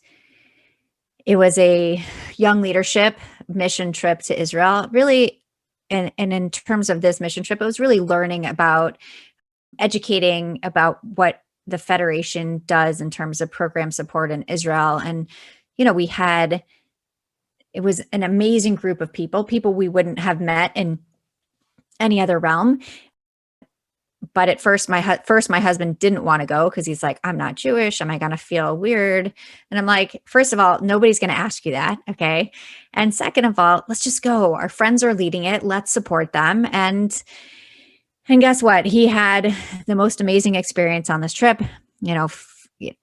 Speaker 3: it was a young leadership mission trip to Israel. Really, and in terms of this mission trip, it was really learning about, educating about what the Federation does in terms of program support in Israel. And, you know, it was an amazing group of people we wouldn't have met in any other realm. But at first, my husband didn't want to go because he's like, I'm not Jewish. Am I going to feel weird? And I'm like, first of all, nobody's going to ask you that. Okay. And second of all, let's just go. Our friends are leading it. Let's support them. And guess what? He had the most amazing experience on this trip, you know,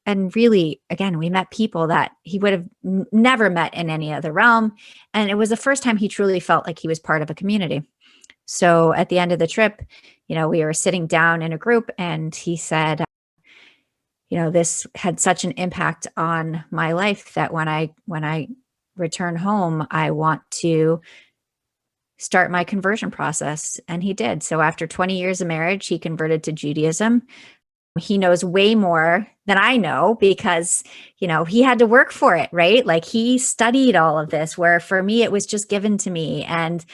Speaker 3: and really, again, we met people that he would have never met in any other realm. And it was the first time he truly felt like he was part of a community. So at the end of the trip, you know, we were sitting down in a group and he said, you know, this had such an impact on my life that when I return home, I want to start my conversion process. And he did. So after 20 years of marriage, he converted to Judaism. He knows way more than I know because, you know, he had to work for it, right? Like he studied all of this, where for me, it was just given to me. And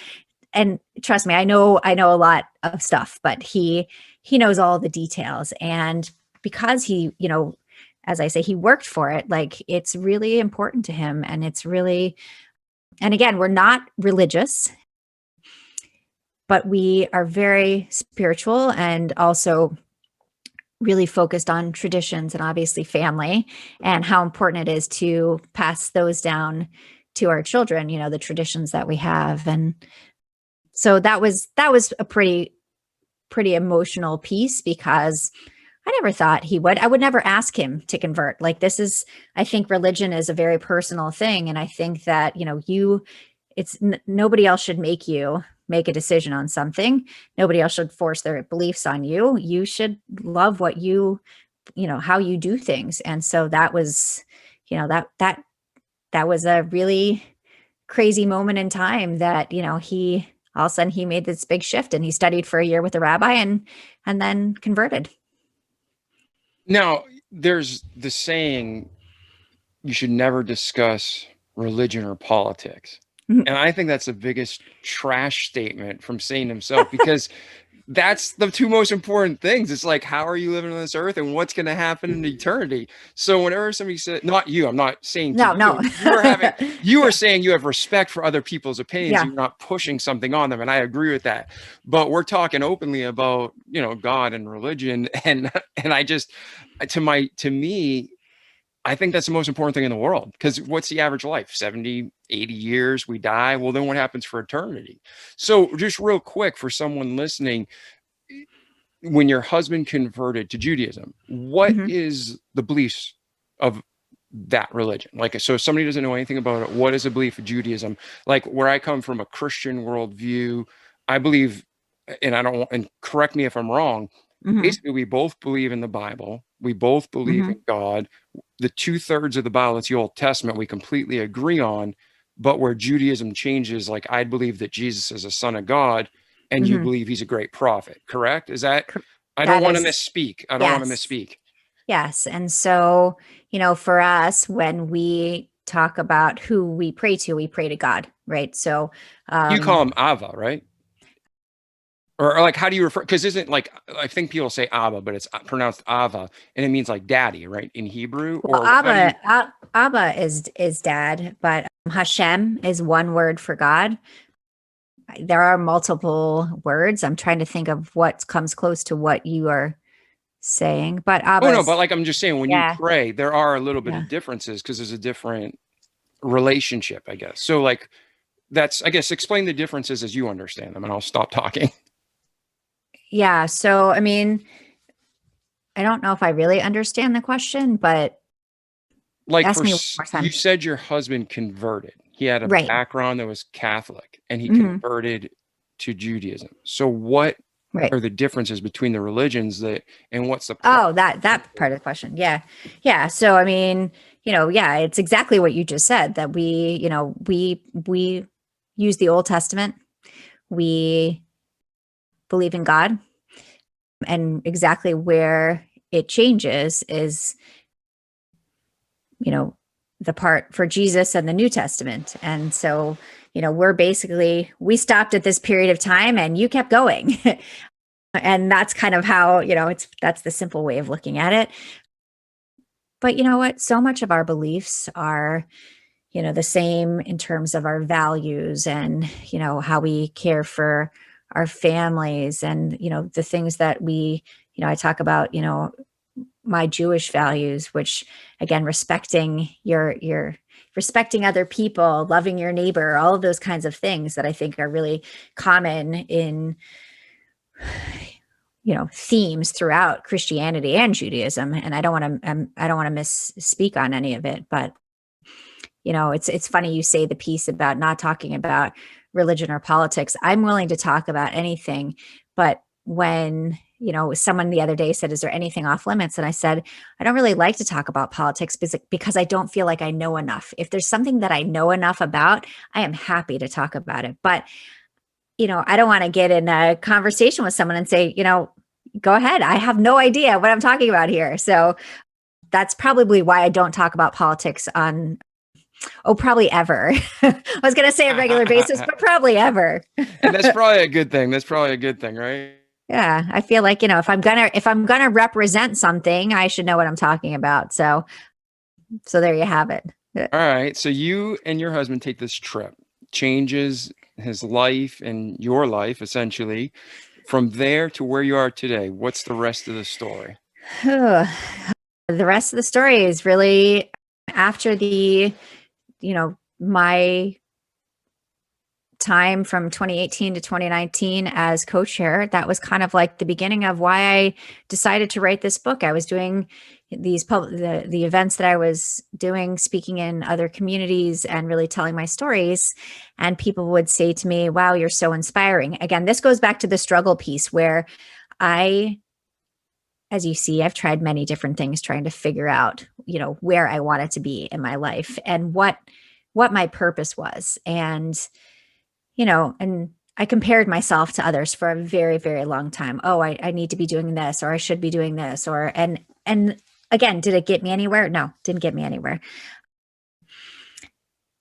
Speaker 3: trust me, I know a lot of stuff, but he knows all the details. And because he, you know, as I say, he worked for it, like it's really important to him. And it's really, and again, we're not religious, but we are very spiritual and also really focused on traditions and obviously family and how important it is to pass those down to our children, you know, the traditions that we have. And so that was a pretty emotional piece because I never thought he would. I would never ask him to convert. Like I think religion is a very personal thing. And I think that, you know, nobody else should make you make a decision on something. Nobody else should force their beliefs on you. You should love what you know, how you do things. And so that was, you know, that was a really crazy moment in time that, you know, all of a sudden he made this big shift and he studied for a year with a rabbi and then converted.
Speaker 2: Now, there's the saying, you should never discuss religion or politics. And I think that's the biggest trash statement from Satan himself, because that's the two most important things. It's like, how are you living on this earth and what's going to happen in eternity? So whenever somebody said, not you, I'm not saying
Speaker 3: no.
Speaker 2: You were saying you have respect for other people's opinions.
Speaker 3: Yeah.
Speaker 2: You're not pushing something on them. And I agree with that. But we're talking openly about, you know, God and religion. And I just, to me, I think that's the most important thing in the world, because what's the average life? 70, 80 years, we die. Well, then what happens for eternity? So just real quick for someone listening, when your husband converted to Judaism, what is the beliefs of that religion? Like, so if somebody doesn't know anything about it, what is a belief of Judaism? Like where I come from, a Christian worldview, I believe, and I don't want, and correct me if I'm wrong,
Speaker 3: Hmm.
Speaker 2: basically we both believe in the Bible. We both believe
Speaker 3: Hmm.
Speaker 2: in God. The 2/3 of the Bible, that's the Old Testament, we completely agree on. But where Judaism changes, like I believe that Jesus is a son of God and you
Speaker 3: Hmm.
Speaker 2: believe he's a great prophet, correct? Is that, I don't
Speaker 3: That
Speaker 2: want to
Speaker 3: is,
Speaker 2: misspeak. I don't want to
Speaker 3: yes.
Speaker 2: misspeak.
Speaker 3: Yes. And so, for us, when we talk about who we pray to God, right? So,
Speaker 2: You call him Ava, right? Or like, how do you refer? Because isn't like, I think people say Abba, but it's pronounced Ava, and it means like daddy, right? In Hebrew,
Speaker 3: well,
Speaker 2: or how do you?
Speaker 3: Abba is dad, but Hashem is one word for God. There are multiple words. I'm trying to think of what comes close to what you are saying, but
Speaker 2: Oh no, but
Speaker 3: Abba's,
Speaker 2: like I'm just saying, when you
Speaker 3: yeah,
Speaker 2: pray, there are a little bit
Speaker 3: yeah.
Speaker 2: of differences because there's a different relationship, I guess. So like, that's, I guess, explain the differences as you understand them, and I'll stop talking.
Speaker 3: Yeah. So, I mean, I don't know if I really understand the question, but
Speaker 2: Like
Speaker 3: ask me one more
Speaker 2: you
Speaker 3: time.
Speaker 2: said your husband converted. He had a
Speaker 3: Right.
Speaker 2: background that was Catholic, and he
Speaker 3: Hmm.
Speaker 2: converted to Judaism. So what
Speaker 3: Right.
Speaker 2: are the differences between the religions that, and what's the point?
Speaker 3: Oh, that part of the question. Yeah. Yeah. So I mean, yeah, it's exactly what you just said, that we use the Old Testament. We believe in God, and exactly where it changes is, you know, the part for Jesus and the New Testament. And so, we stopped at this period of time and you kept going. And that's kind of how, that's the simple way of looking at it. But you know what? So much of our beliefs are, the same in terms of our values and, how we care for our families and, the things that I talk about, my Jewish values, which again, respecting other people, loving your neighbor, all of those kinds of things that I think are really common in, themes throughout Christianity and Judaism. And I don't want to misspeak on any of it, but it's funny you say the piece about not talking about religion or politics. I'm willing to talk about anything, but when someone the other day said, is there anything off limits? And I said, I don't really like to talk about politics because I don't feel like I know enough. If there's something that I know enough about, I am happy to talk about it. But I don't want to get in a conversation with someone and say, go ahead, I have no idea what I'm talking about here. So that's probably why I don't talk about politics on, probably ever. I was going to say a regular basis, but probably ever.
Speaker 2: And that's probably a good thing. That's probably a good thing, right?
Speaker 3: Yeah, I feel like, if I'm gonna represent something, I should know what I'm talking about. So there you have it.
Speaker 2: All right. So you and your husband take this trip, changes his life and your life essentially. From there to where you are today, what's the rest of the story?
Speaker 3: The rest of the story is really after my time from 2018 to 2019 as co-chair. That was kind of like the beginning of why I decided to write this book. I was doing the events that I was doing, speaking in other communities and really telling my stories. And people would say to me, wow, you're so inspiring. Again, this goes back to the struggle piece where as you see, I've tried many different things trying to figure out, where I wanted to be in my life and what my purpose was. And I compared myself to others for a very, very long time. Oh, I need to be doing this, or I should be doing this, and again, did it get me anywhere? No, didn't get me anywhere.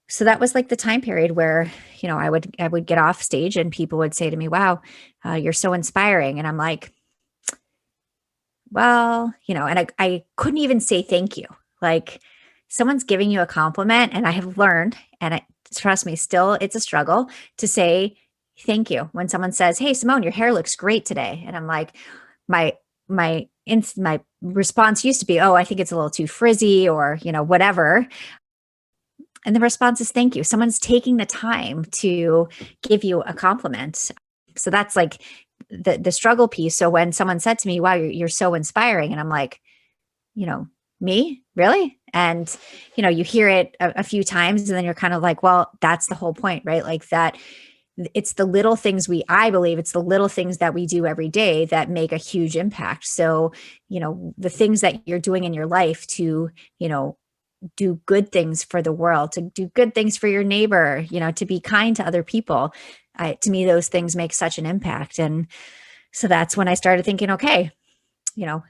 Speaker 3: So that was like the time period where, I would get off stage and people would say to me, wow, you're so inspiring. And I'm like, well, and I couldn't even say thank you. Like someone's giving you a compliment, and I have learned, and trust me, still it's a struggle to say thank you when someone says, "Hey, Simone, your hair looks great today," and I'm like, my response used to be, "Oh, I think it's a little too frizzy," or whatever. And the response is thank you. Someone's taking the time to give you a compliment. So that's like the struggle piece. So when someone said to me, wow, you're so inspiring. And I'm like, me, really? And, you hear it a few times and then you're kind of like, well, that's the whole point, right? Like that it's the little things I believe it's the little things that we do every day that make a huge impact. So, the things that you're doing in your life to, do good things for the world, to do good things for your neighbor, to be kind to other people. To me, those things make such an impact. And so that's when I started thinking, okay,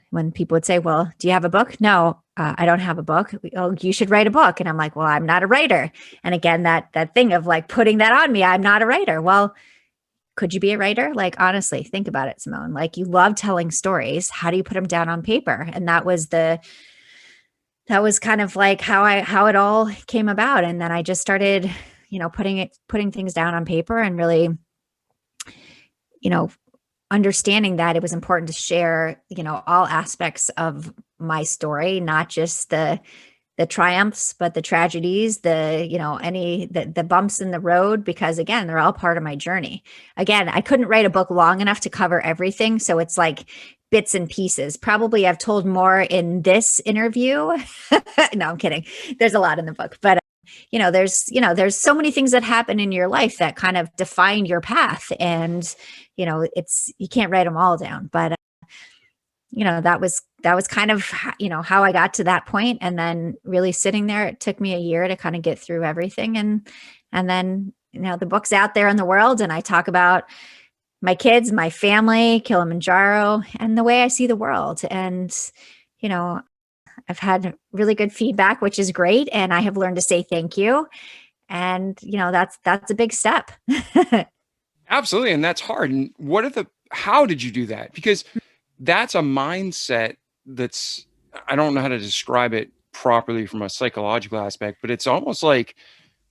Speaker 3: when people would say, well, do you have a book? No, I don't have a book. Oh, you should write a book. And I'm like, well, I'm not a writer. And again, that thing of like putting that on me, I'm not a writer. Well, could you be a writer? Like, honestly, think about it, Simone. Like, you love telling stories. How do you put them down on paper? And that was kind of like how it all came about. And then I just started, putting things down on paper and really, understanding that it was important to share, all aspects of my story, not just the triumphs, but the tragedies, the bumps in the road, because again, they're all part of my journey. Again, I couldn't write a book long enough to cover everything. So it's like bits and pieces. Probably I've told more in this interview. No, I'm kidding. There's a lot in the book, but there's so many things that happen in your life that kind of define your path. And, you can't write them all down, but that was kind of, how I got to that point. And then really sitting there, it took me a year to kind of get through everything. And then, the book's out there in the world, and I talk about my kids, my family, Kilimanjaro, and the way I see the world. And, I've had really good feedback, which is great. And I have learned to say thank you. And, that's a big step.
Speaker 2: Absolutely. And that's hard. And how did you do that? Because that's a mindset I don't know how to describe it properly from a psychological aspect, but it's almost like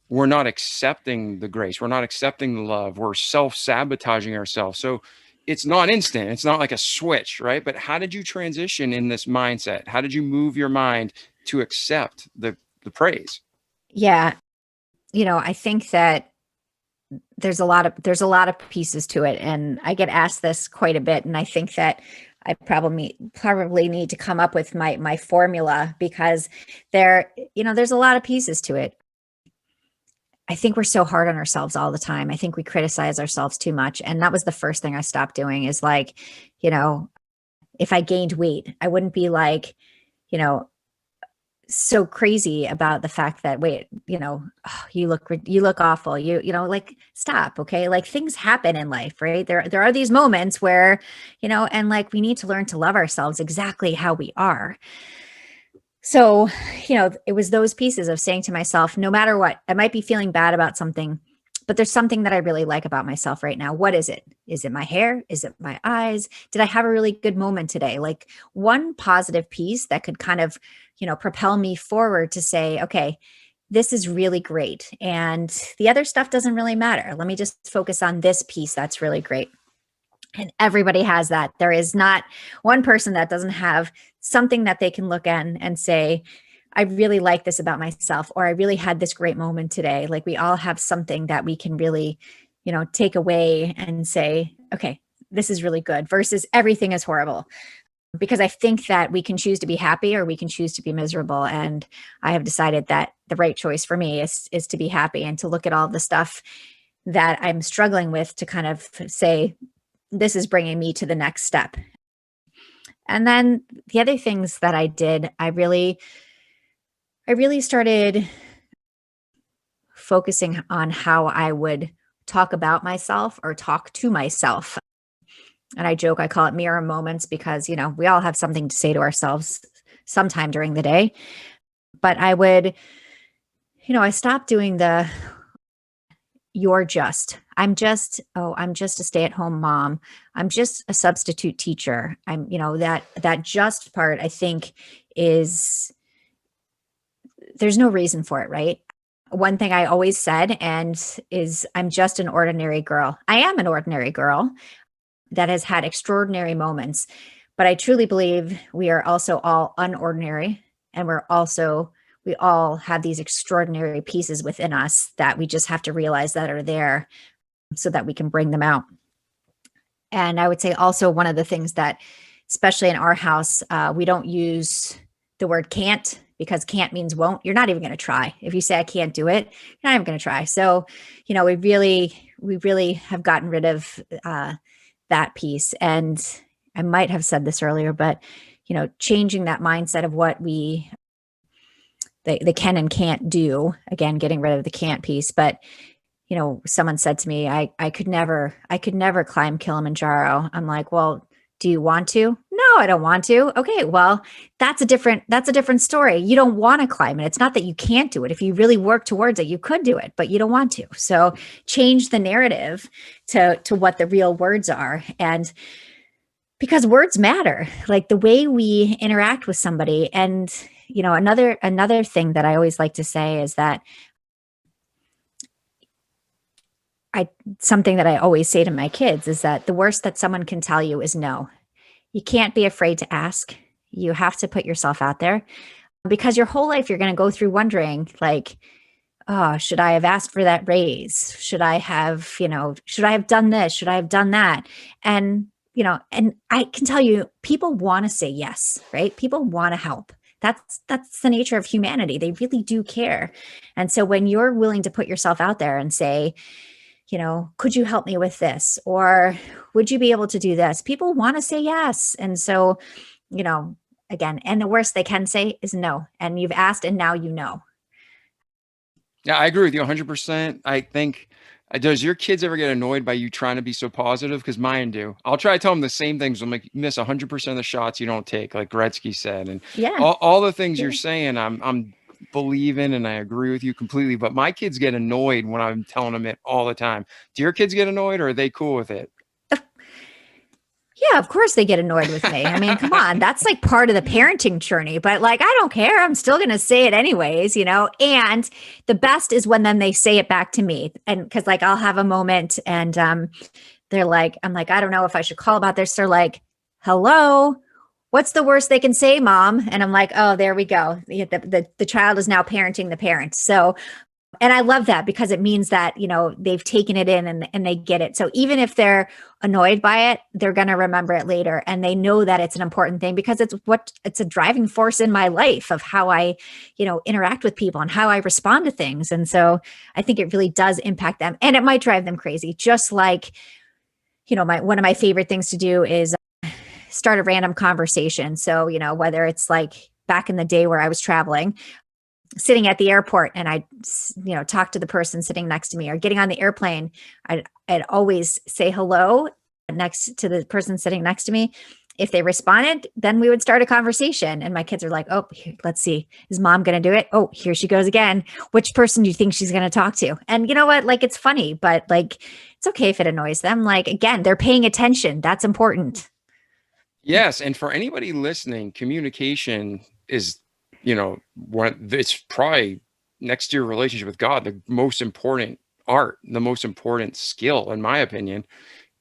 Speaker 2: we're not accepting the grace. We're not accepting the love. We're self-sabotaging ourselves. So it's not instant. It's not like a switch, right? But how did you transition in this mindset? How did you move your mind to accept the praise?
Speaker 3: Yeah. I think that there's a lot of pieces to it. And I get asked this quite a bit. And I think that I probably need to come up with my formula, because there's a lot of pieces to it. I think we're so hard on ourselves all the time. I think we criticize ourselves too much. And that was the first thing I stopped doing, is like, if I gained weight, I wouldn't be like, so crazy about the fact that, wait, oh, you look awful. Like, stop. Okay. Like, things happen in life, right? There are these moments where, and like, we need to learn to love ourselves exactly how we are. So, it was those pieces of saying to myself, no matter what, I might be feeling bad about something, but there's something that I really like about myself right now. What is it? Is it my hair? Is it my eyes? Did I have a really good moment today? Like, one positive piece that could kind of, propel me forward to say, okay, this is really great. And the other stuff doesn't really matter. Let me just focus on this piece that's really great. And everybody has that. There is not one person that doesn't have something that they can look at and say, I really like this about myself, or I really had this great moment today. Like, we all have something that we can really, take away and say, okay, this is really good, versus everything is horrible. Because I think that we can choose to be happy or we can choose to be miserable. And I have decided that the right choice for me is to be happy, and to look at all the stuff that I'm struggling with to kind of say, this is bringing me to the next step. And then the other things that I did, I really started focusing on how I would talk about myself or talk to myself. And I joke, I call it mirror moments, because, we all have something to say to ourselves sometime during the day. But I would, I stopped doing I'm just a stay-at-home mom. I'm just a substitute teacher. I'm, that just part, I think, is, there's no reason for it, right? One thing I always said is I'm just an ordinary girl. I am an ordinary girl that has had extraordinary moments, but I truly believe we are also all unordinary, and we all have these extraordinary pieces within us that we just have to realize that are there so that we can bring them out. And I would say also, one of the things that, especially in our house, we don't use the word can't, because can't means won't. You're not even going to try. If you say I can't do it, you're not even going to try. So, we really have gotten rid of that piece. And I might have said this earlier, but changing that mindset of what the can and can't do, again, getting rid of the can't piece. But someone said to me, I could never climb Kilimanjaro. I'm like, well, do you want to? No, I don't want to. Okay, well, that's a different story. You don't want to climb it. It's not that you can't do it. If you really work towards it, you could do it, but you don't want to. So change the narrative to what the real words are. And because words matter, like the way we interact with somebody. And another thing that I always like to say is that something that I always say to my kids is that the worst that someone can tell you is no. You can't be afraid to ask. You have to put yourself out there, because your whole life you're going to go through wondering, like, oh, should I have asked for that raise? Should I have done this? Should I have done that? And I can tell you, people want to say yes, right? People want to help. That's the nature of humanity. They really do care. And so when you're willing to put yourself out there and say, could you help me with this? Or would you be able to do this? People want to say yes. And so, again, and the worst they can say is no. And you've asked and now you know.
Speaker 2: Yeah, I agree with you 100%. I think, does your kids ever get annoyed by you trying to be so positive? Because mine do. I'll try to tell them the same things. I'm like, you miss 100% of the shots you don't take, like Gretzky said. And all the things you're saying, I'm believing, and I agree with you completely. But my kids get annoyed when I'm telling them it all the time. Do your kids get annoyed, or are they cool with it?
Speaker 3: Yeah, of course they get annoyed with me. I mean, come on, that's like part of the parenting journey, but like, I don't care. I'm still going to say it anyways, and the best is when then they say it back to me. And cause like, I'll have a moment and, they're like, I'm like, I don't know if I should call about this. They're like, hello, what's the worst they can say, mom? And I'm like, oh, there we go. The child is now parenting the parent. So, and I love that, because it means that, they've taken it in and they get it. So even if they're annoyed by it, they're going to remember it later. And they know that it's an important thing, because it's a driving force in my life of how I, interact with people and how I respond to things. And so I think it really does impact them, and it might drive them crazy. Just like, one of my favorite things to do is start a random conversation. So, whether it's like back in the day where I was traveling, sitting at the airport, and I, talk to the person sitting next to me, or getting on the airplane, I'd always say hello next to the person sitting next to me. If they responded, then we would start a conversation. And my kids are like, oh, let's see, is mom going to do it? Oh, here she goes again. Which person do you think she's going to talk to? And you know what? Like, it's funny, but like, it's okay if it annoys them. Like, again, they're paying attention. That's important.
Speaker 2: Yes. And for anybody listening, communication is, it's probably, next to your relationship with God, the most important art, the most important skill, in my opinion.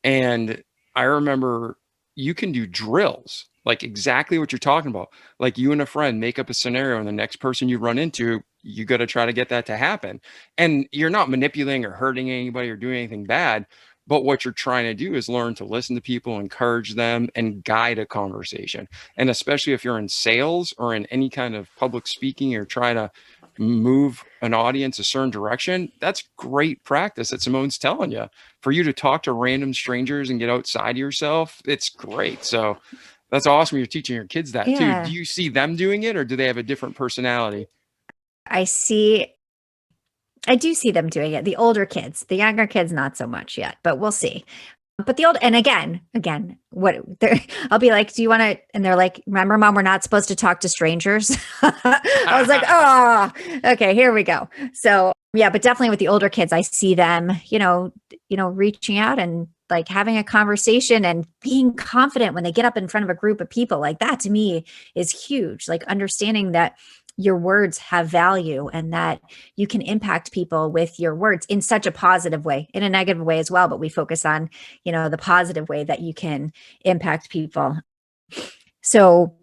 Speaker 2: And I remember you can do drills, like exactly what you're talking about. Like, you and a friend make up a scenario, and the next person you run into, you got to try to get that to happen. And you're not manipulating or hurting anybody or doing anything bad. But what you're trying to do is learn to listen to people, encourage them, and guide a conversation. And especially if you're in sales or in any kind of public speaking, or trying to move an audience a certain direction, that's great practice that Simone's telling you. For you to talk to random strangers and get outside yourself, it's great. So that's awesome. You're teaching your kids that too. Do you see them doing it, or do they have a different personality?
Speaker 3: I do see them doing it. The older kids, the younger kids, not so much yet, but we'll see. But and again, I'll be like, do you want to, and they're like, remember, mom, we're not supposed to talk to strangers. I was like, oh, okay, here we go. So yeah, but definitely with the older kids, I see them, reaching out and like having a conversation and being confident when they get up in front of a group of people. Like, that to me is huge. Like, understanding that your words have value, and that you can impact people with your words in such a positive way, in a negative way as well. But we focus on, the positive way that you can impact people. So,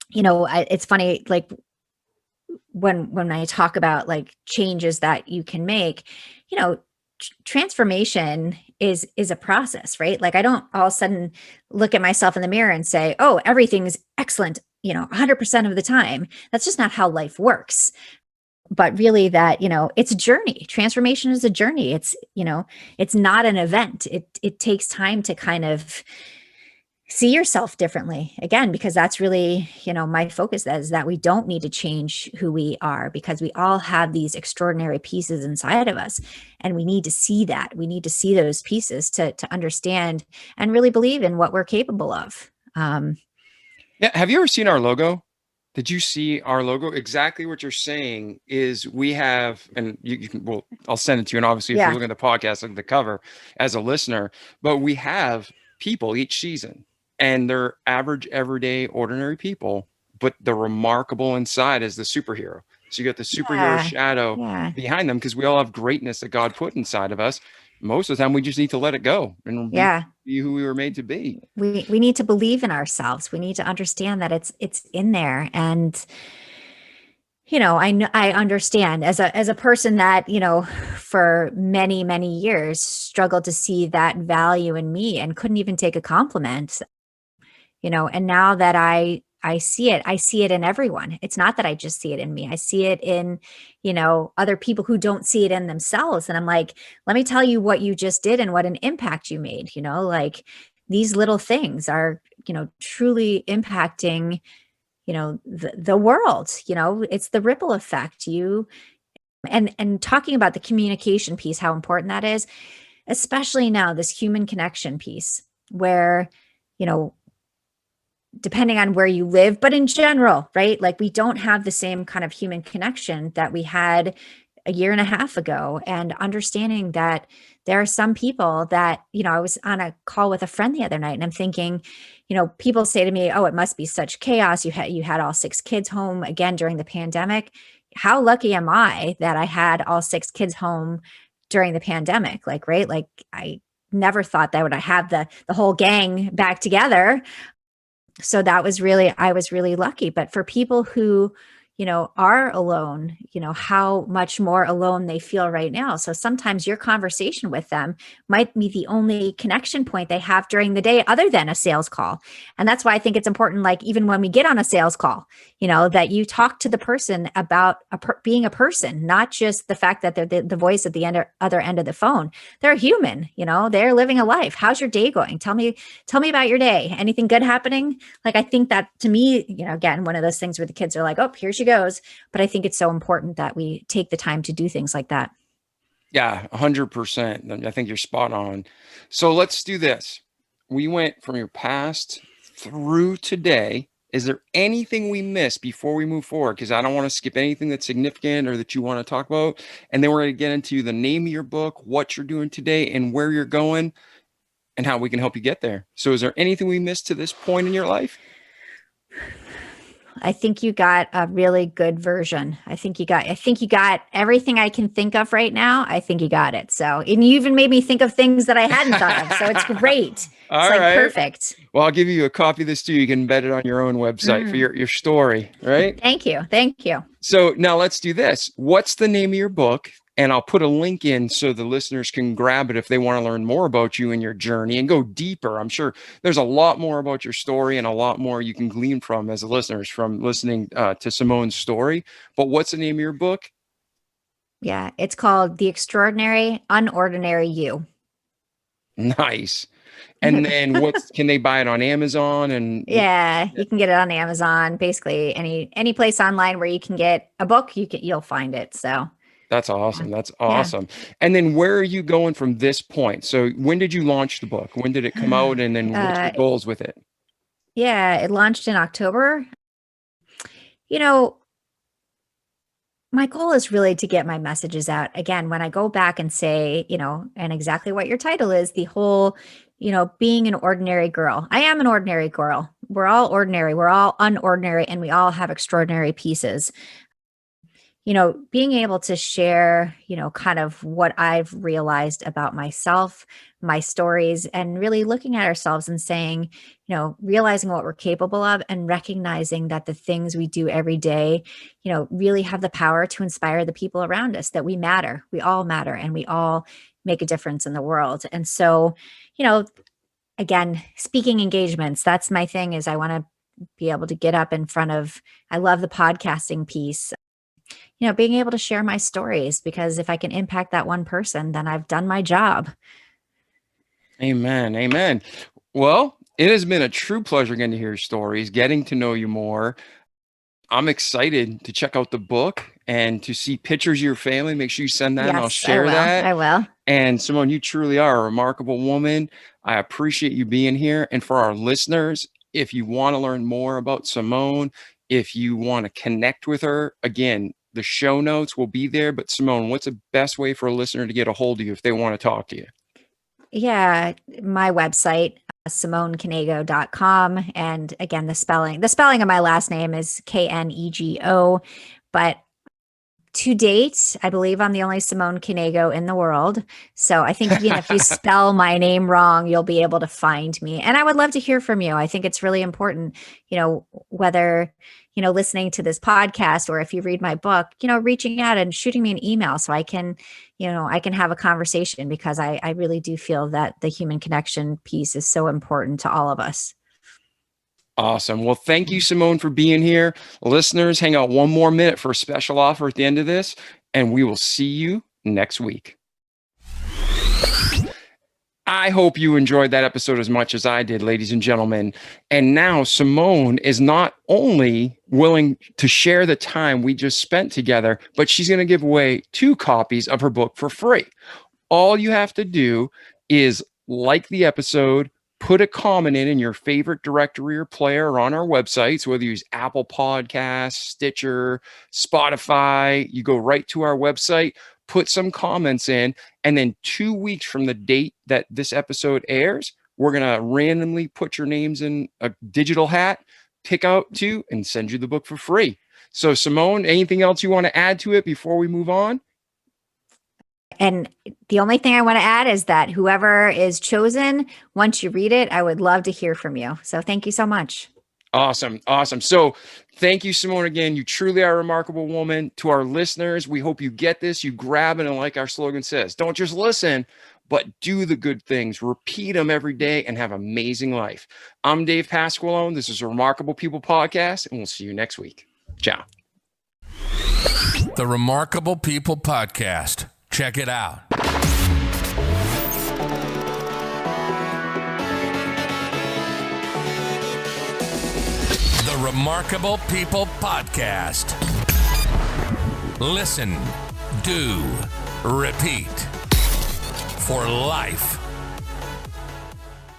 Speaker 3: it's funny, like when I talk about like changes that you can make, transformation is a process, right? Like, I don't all of a sudden look at myself in the mirror and say, oh, everything's excellent. 100% of the time. That's just not how life works. But really that, it's a journey. Transformation is a journey. It's not an event. It takes time to kind of see yourself differently, again, because that's really, my focus is that we don't need to change who we are, because we all have these extraordinary pieces inside of us, and we need to see that. We need to see those pieces to understand and really believe in what we're capable of.
Speaker 2: Yeah. Have you ever seen our logo? Did you see our logo? Exactly what you're saying is we have, and you can, well, I'll send it to you. And obviously, if
Speaker 3: Yeah.
Speaker 2: you're looking at the podcast, look at the cover as a listener, but we have people each season, and they're average, everyday, ordinary people, but they're remarkable inside as the superhero. So you got the superhero shadow behind them, because we all have greatness that God put inside of us. Most of the time, we just need to let it go and be who we were made to be.
Speaker 3: We need to believe in ourselves. We need to understand that it's in there. And, I understand as a person that, for many, many years struggled to see that value in me and couldn't even take a compliment, and now that I see it in everyone. It's not that I just see it in me. I see it in, other people who don't see it in themselves. And I'm like, let me tell you what you just did and what an impact you made, like these little things are, truly impacting, the world, it's the ripple effect. And talking about the communication piece, how important that is, especially now, this human connection piece where, depending on where you live, but in general, right? Like we don't have the same kind of human connection that we had a year and a half ago, and understanding that there are some people that, I was on a call with a friend the other night, and I'm thinking, people say to me, oh, it must be such chaos. You had all 6 kids home again during the pandemic. How lucky am I that I had all 6 kids home during the pandemic? Like, right. Like I never thought that I have the whole gang back together. So I was really lucky. But for people who, are alone, how much more alone they feel right now. So sometimes your conversation with them might be the only connection point they have during the day other than a sales call. And that's why I think it's important, like even when we get on a sales call, that you talk to the person about being a person, not just the fact that they're the voice at the other end of the phone. They're a human, they're living a life. How's your day going? Tell me about your day. Anything good happening? Like, I think that to me, again, one of those things where the kids are like, oh, here she goes. But I think it's so important that we take the time to do things like that.
Speaker 2: Yeah, 100%. I think you're spot on. So let's do this. We went from your past through today. Is there anything we missed before we move forward? Because I don't want to skip anything that's significant or that you want to talk about. And then we're going to get into the name of your book, what you're doing today, and where you're going, and how we can help you get there. So is there anything we missed to this point in your life?
Speaker 3: I think you got a really good version. I think you got everything I can think of right now. I think you got it. So, and you even made me think of things that I hadn't thought of. So it's great.
Speaker 2: All
Speaker 3: it's
Speaker 2: right.
Speaker 3: Perfect.
Speaker 2: Well, I'll give you a copy of this too. You can embed it on your own website for your story, right?
Speaker 3: Thank you.
Speaker 2: So now let's do this. What's the name of your book? And I'll put a link in so the listeners can grab it if they want to learn more about you and your journey and go deeper. I'm sure there's a lot more about your story and a lot more you can glean from as listeners from listening to Simone's story. But what's the name of your book?
Speaker 3: Yeah, it's called The Extraordinary UnOrdinary You.
Speaker 2: Nice. And then can they buy it on Amazon? And
Speaker 3: yeah, you can get it on Amazon, basically any place online where you can get a book, you'll find it. So
Speaker 2: that's awesome. That's awesome. Yeah. And then where are you going from this point? So when did you launch the book? When did it come out? And then what's your goals with it?
Speaker 3: Yeah, it launched in October. My goal is really to get my messages out. Again, when I go back and say, and exactly what your title is, the whole, being an ordinary girl. I am an ordinary girl. We're all ordinary. We're all unordinary, and we all have extraordinary pieces. Being able to share, kind of what I've realized about myself, my stories, and really looking at ourselves and saying, realizing what we're capable of and recognizing that the things we do every day, really have the power to inspire the people around us, that we matter, we all matter, and we all make a difference in the world. And so, again, speaking engagements, that's my thing, is I want to be able to get up in front of, I love the podcasting piece, being able to share my stories, because if I can impact that one person, then I've done my job.
Speaker 2: Amen. Amen. Well, it has been a true pleasure getting to hear your stories, getting to know you more. I'm excited to check out the book and to see pictures of your family. Make sure you send that and I'll share that.
Speaker 3: I will.
Speaker 2: And Simone, you truly are a remarkable woman. I appreciate you being here. And for our listeners, if you want to learn more about Simone, if you want to connect with her, again, the show notes will be there. But Simone, what's the best way for a listener to get a hold of you if they want to talk to you?
Speaker 3: Yeah, my website, SimoneKnego.com. And again, the spelling of my last name is Knego. But to date, I believe I'm the only Simone Knego in the world. So I think even if you spell my name wrong, you'll be able to find me. And I would love to hear from you. I think it's really important, whether, listening to this podcast or if you read my book, reaching out and shooting me an email so I can have a conversation, because I really do feel that the human connection piece is so important to all of us.
Speaker 2: Awesome. Well, thank you, Simone, for being here. Listeners, hang out one more minute for a special offer at the end of this, and we will see you next week. I hope you enjoyed that episode as much as I did, ladies and gentlemen. And now Simone is not only willing to share the time we just spent together, but she's going to give away 2 copies of her book for free. All you have to do is like the episode, put a comment in your favorite directory or player or on our website. So whether you use Apple Podcasts, Stitcher, Spotify, you go right to our website, put some comments in, and then 2 weeks from the date that this episode airs, we're going to randomly put your names in a digital hat, pick out 2, and send you the book for free. So Simone, anything else you want to add to it before we move on?
Speaker 3: And the only thing I want to add is that whoever is chosen, once you read it, I would love to hear from you. So thank you so much.
Speaker 2: Awesome. Awesome. So thank you, Simone, again. You truly are a remarkable woman. To our listeners, we hope you get this, you grab it, and like our slogan says, don't just listen, but do the good things. Repeat them every day and have an amazing life. I'm Dave Pasqualone. This is a Remarkable People podcast, and we'll see you next week. Ciao.
Speaker 1: The Remarkable People podcast. Check it out. The Remarkable People podcast. Listen, do, repeat. For life.